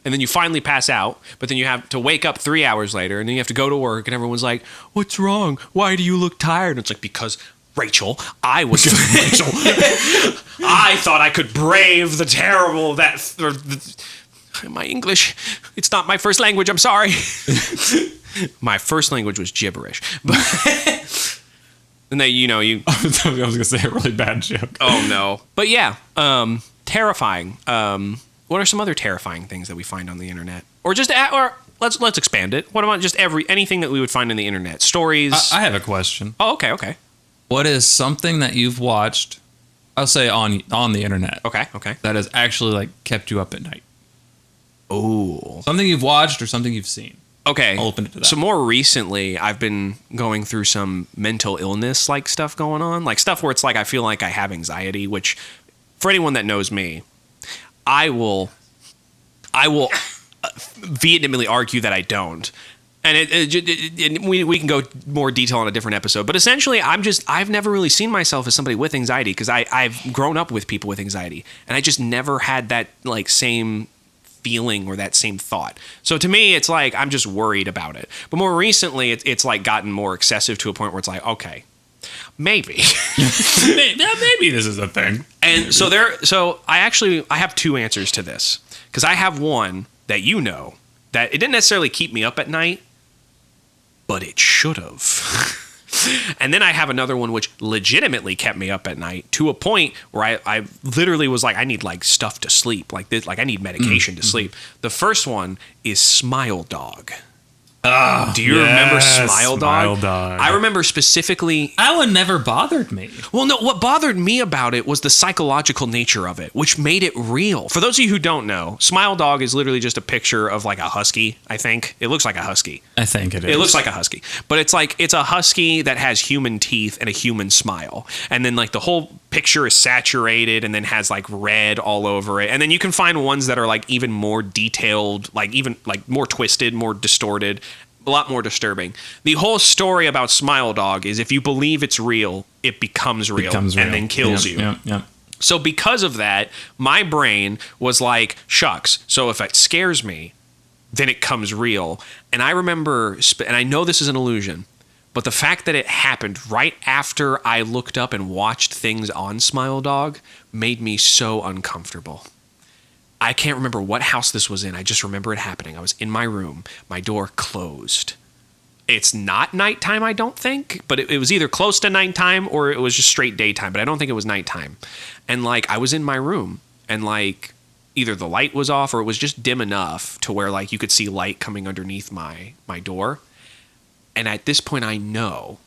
And then you finally pass out, but then you have to wake up 3 hours later, and then you have to go to work, and everyone's like, "What's wrong? Why do you look tired?" And it's like, because Rachel, I thought I could brave the terrible my English. It's not my first language. I'm sorry. My first language was gibberish. But and then you. I was gonna say a really bad joke. Oh no! But yeah, terrifying. What are some other terrifying things that we find on the internet, or let's expand it? What about just anything that we would find on the internet? Stories. I have a question. Oh, okay. What is something that you've watched? I'll say on the internet. Okay. That has actually like kept you up at night. Oh. Something you've watched or something you've seen. Okay. I'll open it to that. So more recently, I've been going through some mental illness like stuff going on, like stuff where it's like I feel like I have anxiety. Which, for anyone that knows me, I will vehemently argue that I don't. And we can go more detail on a different episode. But essentially, I've never really seen myself as somebody with anxiety because I've grown up with people with anxiety. And I just never had that like same feeling or that same thought. So to me, it's like I'm just worried about it. But more recently, it's like gotten more excessive to a point where it's like, okay, maybe. Maybe this is a thing. And so I have two answers to this. Because I have one that that it didn't necessarily keep me up at night, but it should have. And then I have another one which legitimately kept me up at night to a point where I literally was like, I need like stuff to sleep, like this, like I need medication to sleep. The first one is Smile Dog. Do you remember Smile Dog? I remember specifically. That one never bothered me. Well, no, what bothered me about it was the psychological nature of it, which made it real. For those of you who don't know, Smile Dog is literally just a picture of like a husky, I think. It looks like a husky. I think it is. It looks like a husky. But it's a husky that has human teeth and a human smile. And then like the whole picture is saturated and then has like red all over it. And then you can find ones that are like even more detailed, like even like more twisted, more distorted. a lot more disturbing. The whole story about Smile Dog is if you believe it's real, it becomes real, and then kills you. Yep. So because of that, my brain was like, shucks. So if it scares me, then it comes real. And I remember, and I know this is an illusion, but the fact that it happened right after I looked up and watched things on Smile Dog made me so uncomfortable. I can't remember what house this was in. I just remember it happening. I was in my room. My door closed. It's not nighttime, I don't think, but it was either close to nighttime or it was just straight daytime, but I don't think it was nighttime. And like I was in my room and like either the light was off or it was just dim enough to where like you could see light coming underneath my door. And at this point I know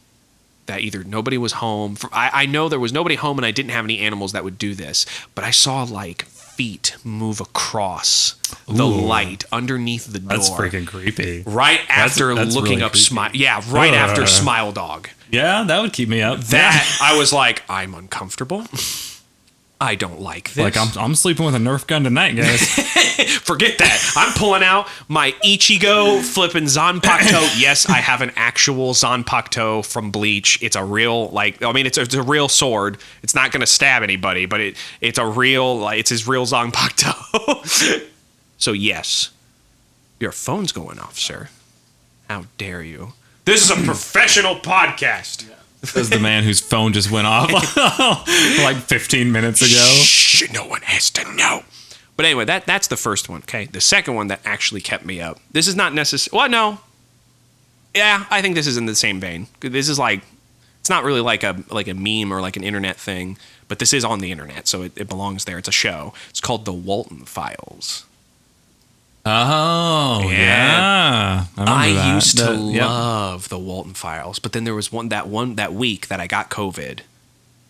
that either nobody was home. I know there was nobody home and I didn't have any animals that would do this, but I saw like feet move across the light underneath the door. That's freaking creepy. Right after that's looking really up creepy. Smile. Yeah, right after Smile Dog. Yeah, that would keep me up. That I was like, I'm uncomfortable. I don't like this. Like I'm sleeping with a Nerf gun tonight, guys. Forget that. I'm pulling out my Ichigo flipping Zanpakuto. Yes, I have an actual Zanpakuto from Bleach. It's a real, it's a real sword. It's not going to stab anybody, but it's a real, it's his real Zanpakuto. So yes, your phone's going off, sir. How dare you? This is a professional podcast. As the man whose phone just went off like 15 minutes ago. Shh, no one has to know. But anyway, that's the first one, okay? The second one that actually kept me up. This is not necessary. Well, no. Yeah, I think this is in the same vein. This is like, it's not really like a meme or like an internet thing, but this is on the internet, so it belongs there. It's a show. It's called The Walton Files. Oh, yeah. I used to love The Walton Files, but then there was that week that I got COVID.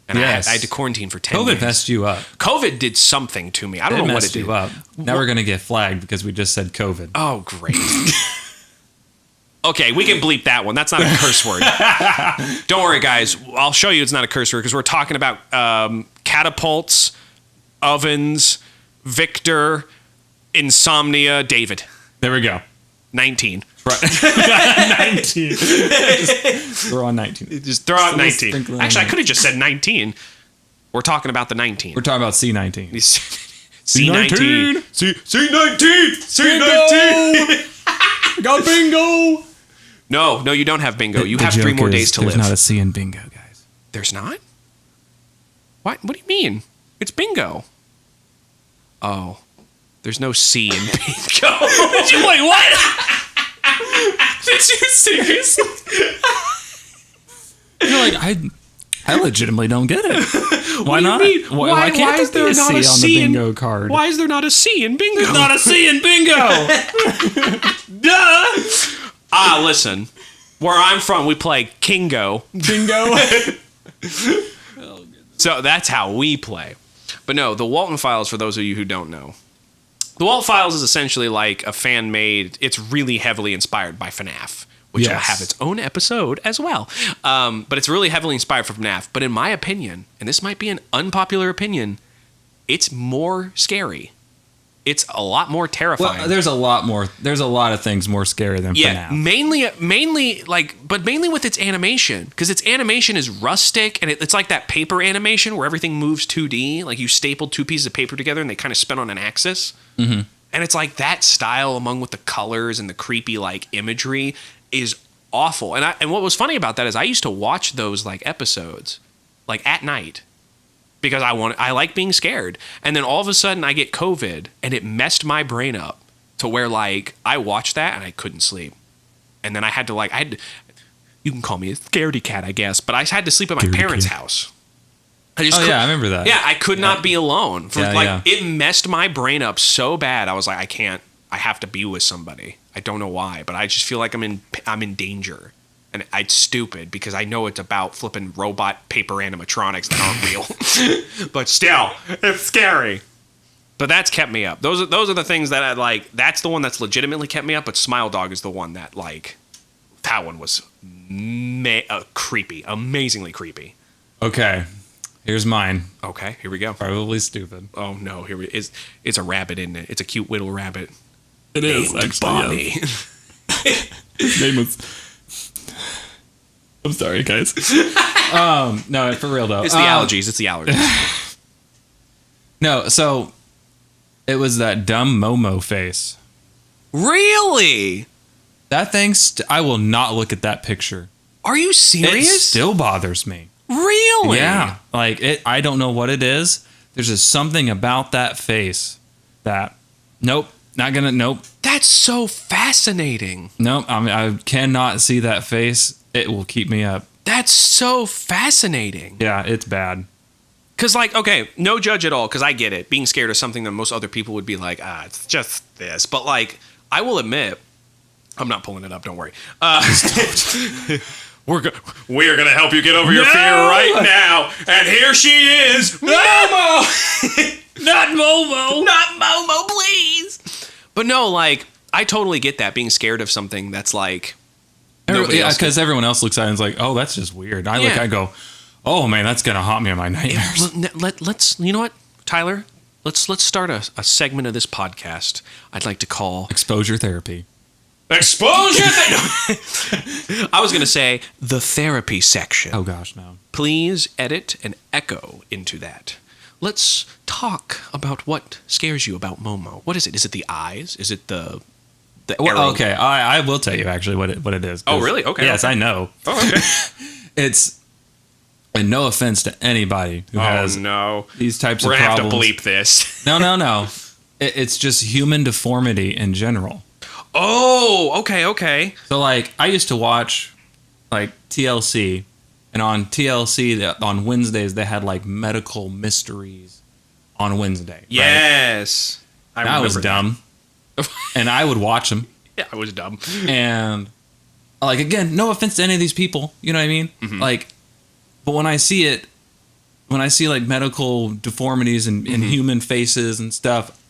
And I had to quarantine for 10 days. COVID messed you up. COVID did something to me. I don't know what it did. You up. Now we're going to get flagged because we just said COVID. Oh, great. Okay, we can bleep that one. That's not a curse word. Don't worry, guys. I'll show you it's not a curse word because we're talking about catapults, ovens, Victor, insomnia, David. There we go. 19. Right. 19. Just throw on 19. Just throw out 19. Actually, I could have just said 19. We're talking about the 19. We're talking about C19. C19. C19. C19. Got bingo. No, you don't have bingo. You have 3 more days to live. There's not a C in bingo, guys. There's not? What do you mean? It's bingo. Oh. There's no C in bingo. Wait, what? Did you seriously? You're like, I legitimately don't get it. Why not? Why can't there be a C on the bingo card? Why is there not a C in bingo? There's not a C in bingo. Duh. Listen. Where I'm from, we play Kingo. Bingo. So that's how we play. But no, the Walton Files, for those of you who don't know. The Walton Files is essentially like a fan-made, it's really heavily inspired by FNAF, which will have its own episode as well. But it's really heavily inspired from FNAF. But in my opinion, and this might be an unpopular opinion, it's more scary. It's a lot more terrifying. Well, there's a lot of things more scary than FNAF. Mainly with its animation, because its animation is rustic and it's like that paper animation where everything moves 2D, like you stapled 2 pieces of paper together and they kind of spin on an axis. Mm-hmm. And it's like that style, among with the colors and the creepy like imagery, is awful. And what was funny about that is I used to watch those like episodes like at night. Because I like being scared. And then all of a sudden I get COVID and it messed my brain up to where like I watched that and I couldn't sleep. And then I had to you can call me a scaredy cat, I guess, but I had to sleep at my parents' house. I remember that. Yeah, I could not be alone. It messed my brain up so bad. I was like, I have to be with somebody. I don't know why, but I just feel like I'm in danger. And it's stupid because I know it's about flipping robot paper animatronics that aren't real. But still, it's scary. But that's kept me up. Those are the things that I like. That's the one that's legitimately kept me up. But Smile Dog is the one that that one was creepy, amazingly creepy. Okay, here's mine. Okay, here we go. Probably stupid. Oh no, it's a rabbit, isn't it? It's a cute little rabbit. It is actually. Bonnie. His name was. I'm sorry, guys. No, for real though. It's the allergies. It's the allergies. No, so it was that dumb Momo face. Really? That thing, I will not look at that picture. Are you It serious? still bothers me. Really? Yeah. Like, I don't know what it is. There's just something about that face that, nope, nope. That's so fascinating. Nope, I cannot see that face. It will keep me up. That's so fascinating. Yeah, it's bad. Because, like, okay, no judge at all, because I get it. Being scared of something that most other people would be like, it's just this. But, like, I will admit, I'm not pulling it up, don't worry. We're going to help you get over your fear right now. And here she is, Momo! Not Momo! Not Momo, please! But no, like, I totally get that, being scared of something that's, like, nobody else. Because everyone else looks at it and is like, oh, that's just weird. I go, oh, man, that's going to haunt me in my nightmares. Let's, you know what, Tyler? Let's start a segment of this podcast I'd like to call Exposure Therapy. Exposure Therapy! I was going to say the therapy section. Oh, gosh, no. Please edit and echo into that. Let's talk about what scares you about Momo. What is it? Is it the eyes? Is it the arrow? Well, okay, I will tell you actually what it is. Oh, really? Okay. Yes, okay. I know. Oh, okay. It's, and no offense to anybody who has these types of problems. We're going to have to bleep this. No. It's just human deformity in general. Oh, okay. So, like, I used to watch, like, TLC, and on TLC, on Wednesdays, they had, like, medical mysteries on Wednesday. Yes. Right? I was dumb. And I would watch them. Yeah, I was dumb. And, like, again, no offense to any of these people, you know what I mean? Mm-hmm. Like, but when I see, like, medical deformities and human faces and stuff,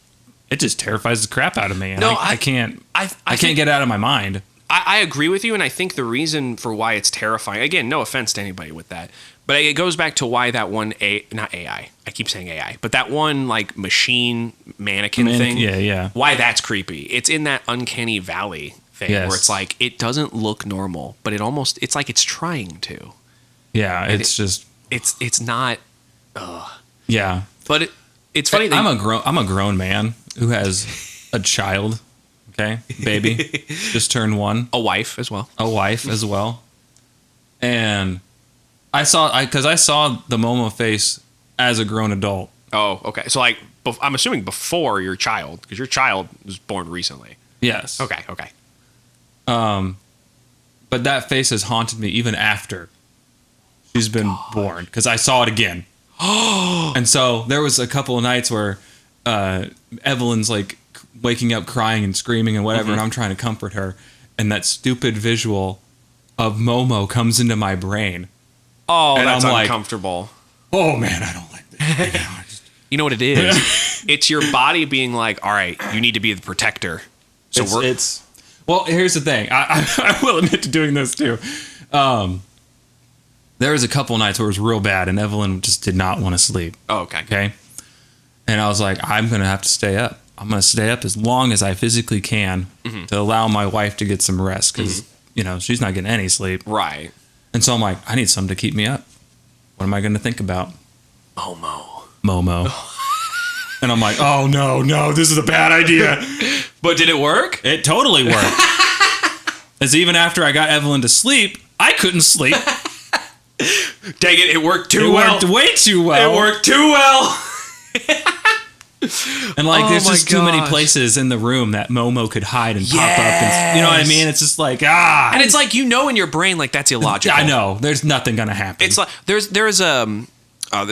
it just terrifies the crap out of me. And no, I can't get it out of my mind. I agree with you, and I think the reason for why it's terrifying, again, no offense to anybody with that, but it goes back to why that one, not AI, I keep saying AI, but that one, like, machine mannequin thing. Yeah. Why that's creepy. It's in that uncanny valley thing where it's like, it doesn't look normal, but it's like it's trying to. Yeah, it's not. Yeah. But it's funny. I'm a grown man who has a child. Okay, baby, just turned 1. A wife as well. And I saw the Momo face as a grown adult. Oh, okay. So, like, I'm assuming before your child, because your child was born recently. Yes. Okay. But that face has haunted me even after she's been born, because I saw it again. And so there was a couple of nights where Evelyn's like waking up crying and screaming and whatever, and I'm trying to comfort her, and that stupid visual of Momo comes into my brain. Oh, and that's I'm uncomfortable. Like, oh man, I don't like this. You know what it is? It's your body being like, all right, you need to be the protector. So well, here's the thing. I will admit to doing this too. There was a couple nights where it was real bad, and Evelyn just did not want to sleep. Oh, okay. Okay. And I was like, I'm going to have to stay up. I'm going to stay up as long as I physically can to allow my wife to get some rest, because, she's not getting any sleep. Right. And so I'm like, I need something to keep me up. What am I going to think about? Momo. And I'm like, oh, no, this is a bad idea. But did it work? It totally worked. As even after I got Evelyn to sleep, I couldn't sleep. Dang it worked too well. It worked way too well. It worked too well. And like, there's just too many places in the room that Momo could hide and pop up. And, you know what I mean? It's just like, And it's like, in your brain, like, that's illogical. I know. There's nothing going to happen. It's like, there's this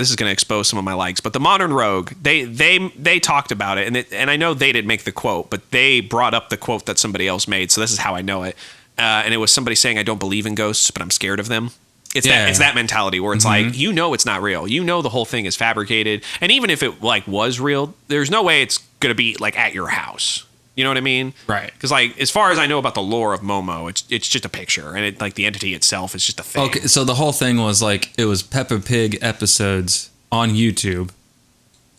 is going to expose some of my likes, but the Modern Rogue, they talked about it, and I know they didn't make the quote, but they brought up the quote that somebody else made, so this is how I know it. And it was somebody saying, I don't believe in ghosts, but I'm scared of them. It's that mentality where it's like, it's not real. The whole thing is fabricated. And even if it like was real, there's no way it's going to be like at your house. You know what I mean? Right. Because like, as far as I know about the lore of Momo, it's just a picture, and like the entity itself is just a thing. Okay, so the whole thing was like, it was Peppa Pig episodes on YouTube,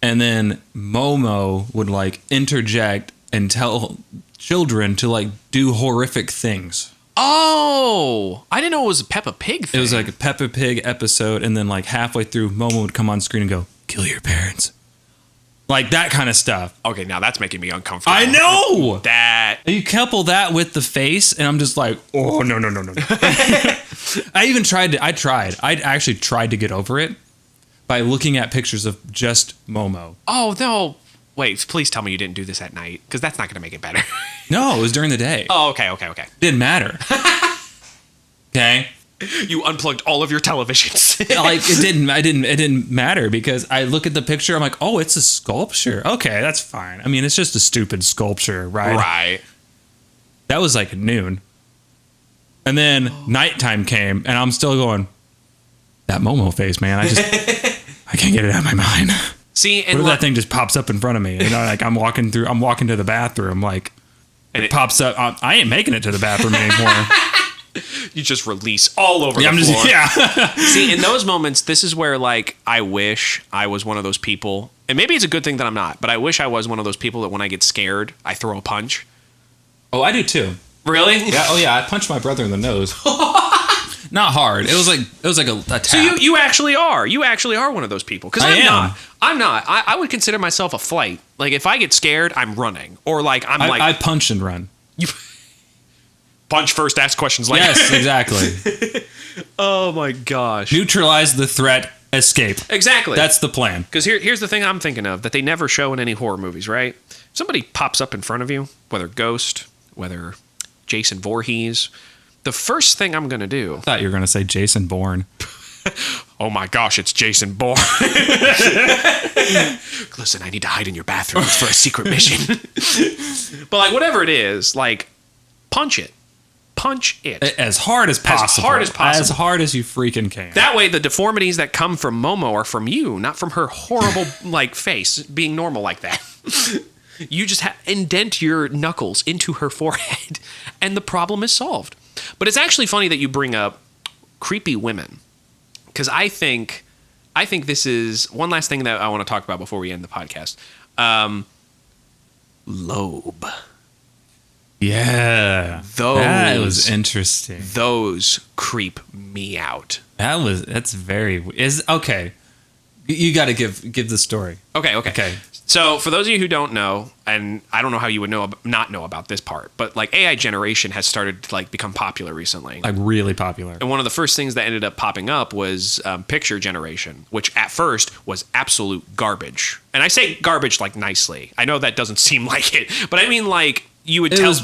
and then Momo would like interject and tell children to like do horrific things. Oh, I didn't know it was a Peppa Pig thing. It was like a Peppa Pig episode, and then like halfway through, Momo would come on screen and go, "Kill your parents," like that kind of stuff. Okay, now that's making me uncomfortable. I know that. You couple that with the face, and I'm just like, oh no. I actually tried to get over it by looking at pictures of just Momo. Oh no! Wait, please tell me you didn't do this at night, because that's not going to make it better. No, it was during the day. Oh, okay. Didn't matter. Okay. You unplugged all of your televisions. Like it didn't matter because I look at the picture, I'm like, oh, it's a sculpture. Okay, that's fine. I mean, it's just a stupid sculpture, right? Right. That was like noon. And then nighttime came, and I'm still going, that Momo face, man. I can't get it out of my mind. See, and what if that thing just pops up in front of me? You know, like I'm walking to the bathroom, like, and it pops up. I ain't making it to the bathroom anymore. You just release all over the floor. See, in those moments, this is where, like, I wish I was one of those people, and maybe it's a good thing that I'm not, but I wish I was one of those people that when I get scared, I throw a punch. Oh, I do too. Really? Yeah. Oh, yeah. I punched my brother in the nose. Not hard. It was like a tap. So you actually are. You actually are one of those people. Because I'm not. I would consider myself a flight. Like, if I get scared, I'm running. Or, like, I punch and run. You punch first, ask questions later. Yes, exactly. Oh, my gosh. Neutralize the threat, escape. Exactly. That's the plan. Because here's the thing I'm thinking of that they never show in any horror movies, right? Somebody pops up in front of you, whether Ghost, whether Jason Voorhees. The first thing I'm going to do... I thought you were going to say Jason Bourne. Oh my gosh, it's Jason Bourne. Listen, I need to hide in your bathroom for a secret mission. But, like, whatever it is, like, punch it. Punch it. As hard as possible. As hard as possible. As hard as you freaking can. That way, the deformities that come from Momo are from you, not from her horrible, like, face being normal like that. You just indent your knuckles into her forehead, and the problem is solved. But it's actually funny that you bring up creepy women, because I think this is one last thing that I want to talk about before we end the podcast. Lobe. Yeah. That was interesting. Those creep me out. That's very... Okay. You got to give the story. Okay. So, for those of you who don't know, and I don't know how you would not know about this part, but, like, AI generation has started to, like, become popular recently. Like, really popular. And one of the first things that ended up popping up was picture generation, which at first was absolute garbage. And I say garbage, like, nicely. I know that doesn't seem like it, but I mean, like, you would tell...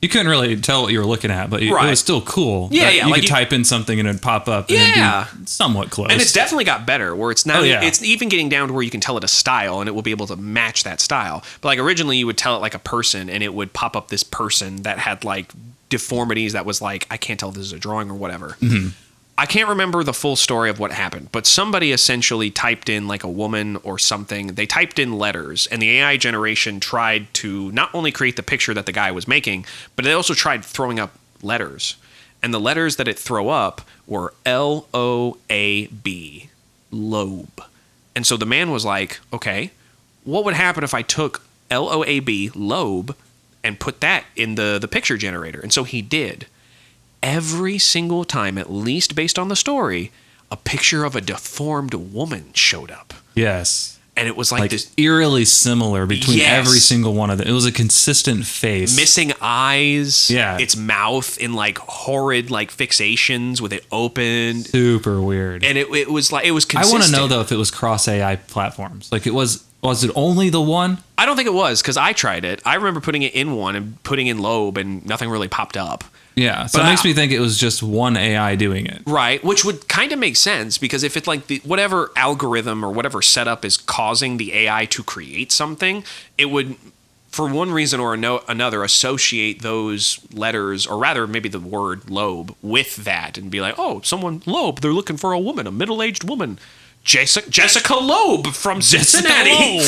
You couldn't really tell what you were looking at, but it was still cool. Yeah. You could type in something and it'd pop up and it'd be somewhat close. And it's definitely got better, where it's now, it's even getting down to where you can tell it a style and it will be able to match that style. But, like, originally you would tell it like a person and it would pop up this person that had, like, deformities that was like, I can't tell if this is a drawing or whatever. Mm-hmm. I can't remember the full story of what happened, but somebody essentially typed in, like, a woman or something. They typed in letters, and the AI generation tried to not only create the picture that the guy was making, but they also tried throwing up letters. And the letters that it threw up were L-O-A-B, lobe. And so the man was like, okay, what would happen if I took L-O-A-B, lobe, and put that in the picture generator? And so he did. Every single time, at least based on the story, a picture of a deformed woman showed up. Yes. And it was like this... eerily similar between every single one of them. It was a consistent face. Missing eyes. Yeah. Its mouth in, like, horrid, like, fixations with it opened. Super weird. And it was like... It was consistent. I want to know, though, if it was cross-AI platforms. Like, was it only the one? I don't think it was, because I tried it. I remember putting it in one and putting in Lobe, and nothing really popped up. Yeah, so it makes me think it was just one AI doing it. Right, which would kind of make sense, because if it's like whatever algorithm or whatever setup is causing the AI to create something, it would, for one reason or another, associate those letters, or rather maybe the word lobe, with that and be like, oh, someone lobe, they're looking for a woman, a middle-aged woman. Jessica Loeb from Cincinnati.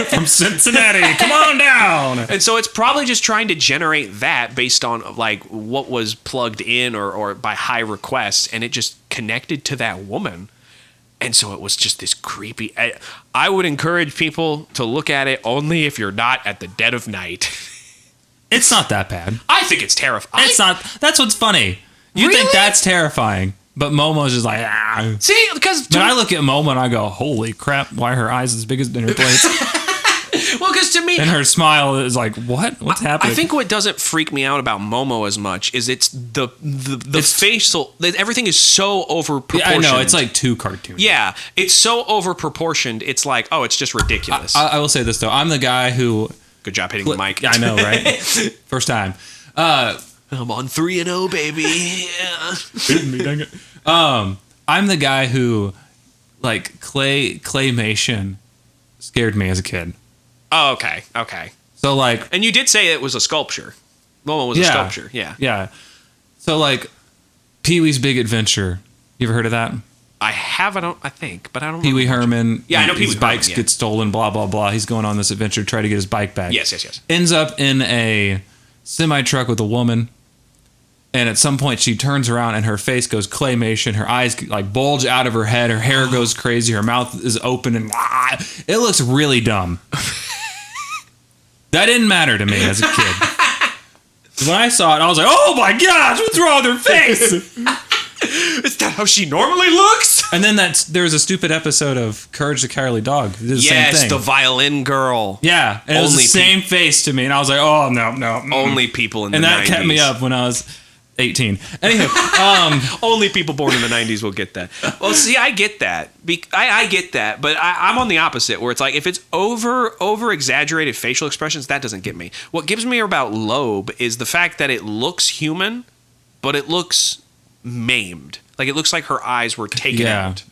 From Cincinnati. Come on down. And so it's probably just trying to generate that based on, like, what was plugged in or by high requests, and it just connected to that woman. And so it was just this creepy... I would encourage people to look at it only if you're not at the dead of night. It's not that bad. I think it's terrifying. It's not. That's what's funny. You Really? think that's terrifying, but Momo's just like, ah. See, because But I look at Momo and I go, holy crap, why are her eyes as big as dinner plates? well, because to me, And her smile is like, what? What's happening? I think what doesn't freak me out about Momo as much is it's the facial. Everything is so over proportioned. I know, it's like too cartoony. Yeah, it's so over proportioned. It's like, oh, it's just ridiculous. I will say this though, I'm the guy who. Good job hitting the mic. I know, right? First time. I'm on 3-0, baby. Yeah. Hitting me, dang it. I'm the guy who, like, claymation scared me as a kid. Oh, okay. So, like... And you did say it was a sculpture. Momo was a sculpture, yeah. Yeah. So, like, Pee-wee's Big Adventure. You ever heard of that? I have, I think, but I don't know. Pee-wee Herman. Yeah, I know Pee-wee His Herman, bikes yeah. get stolen, blah, blah, blah. He's going on this adventure to try to get his bike back. Yes. Ends up in a semi-truck with a woman. And at some point, she turns around and her face goes claymation. Her eyes like bulge out of her head. Her hair goes crazy. Her mouth is open and it looks really dumb. That didn't matter to me as a kid. When I saw it, I was like, "Oh my gosh, what's wrong with her face?" Is that how she normally looks? And then there's a stupid episode of Courage the Cowardly Dog. It did the same thing. The violin girl. Yeah, and it was the same face to me, and I was like, "Oh no." Only people in the 90s. And that kept me up when I was 18. Anywho, only people born in the 90s will get that. Well, see, I get that. I get that, but I'm on the opposite, where it's like if it's over exaggerated facial expressions, that doesn't get me. What gives me about Loeb is the fact that it looks human, but it looks maimed. Like it looks like her eyes were taken out.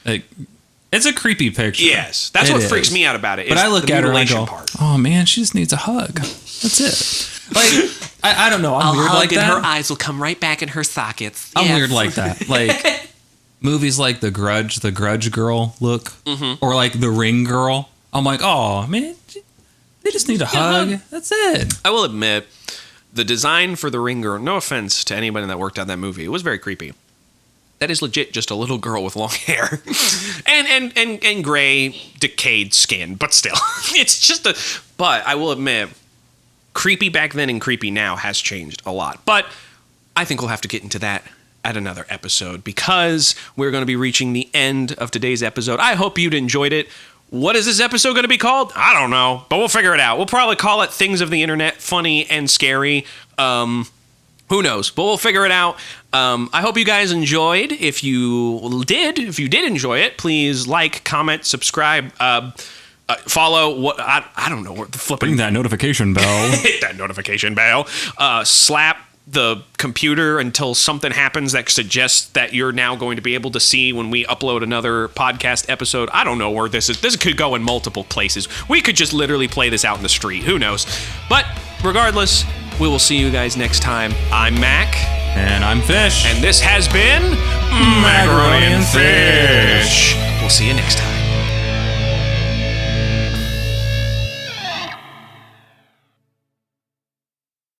It's a creepy picture. Yes, that's what freaks me out about it. But I look at her and I go, part. "Oh man, she just needs a hug. That's it." Like I don't know. I'm weird like that. And her eyes will come right back in her sockets. I'm weird like that. Like movies like The Grudge Girl look, or like The Ring Girl. I'm like, oh man, they just need a hug. That's it. I will admit, the design for The Ring Girl. No offense to anybody that worked on that movie, it was very creepy. That is legit just a little girl with long hair and gray decayed skin, but still, it's just a. But I will admit, creepy back then and creepy now has changed a lot. But I think we'll have to get into that at another episode because we're going to be reaching the end of today's episode. I hope you'd enjoyed it. What is this episode going to be called? I don't know, but we'll figure it out. We'll probably call it Things of the Internet, Funny and Scary. Who knows? But we'll figure it out. I hope you guys enjoyed. If you did enjoy it, please like, comment, subscribe, follow. What I don't know. What the flipping Ring that notification bell. Hit that notification bell. Slap the computer until something happens that suggests that you're now going to be able to see when we upload another podcast episode. I don't know where this is. This could go in multiple places. We could just literally play this out in the street. Who knows? But regardless, we will see you guys next time. I'm Mac. And I'm Fish. And this has been Macaroni and Fish. We'll see you next time.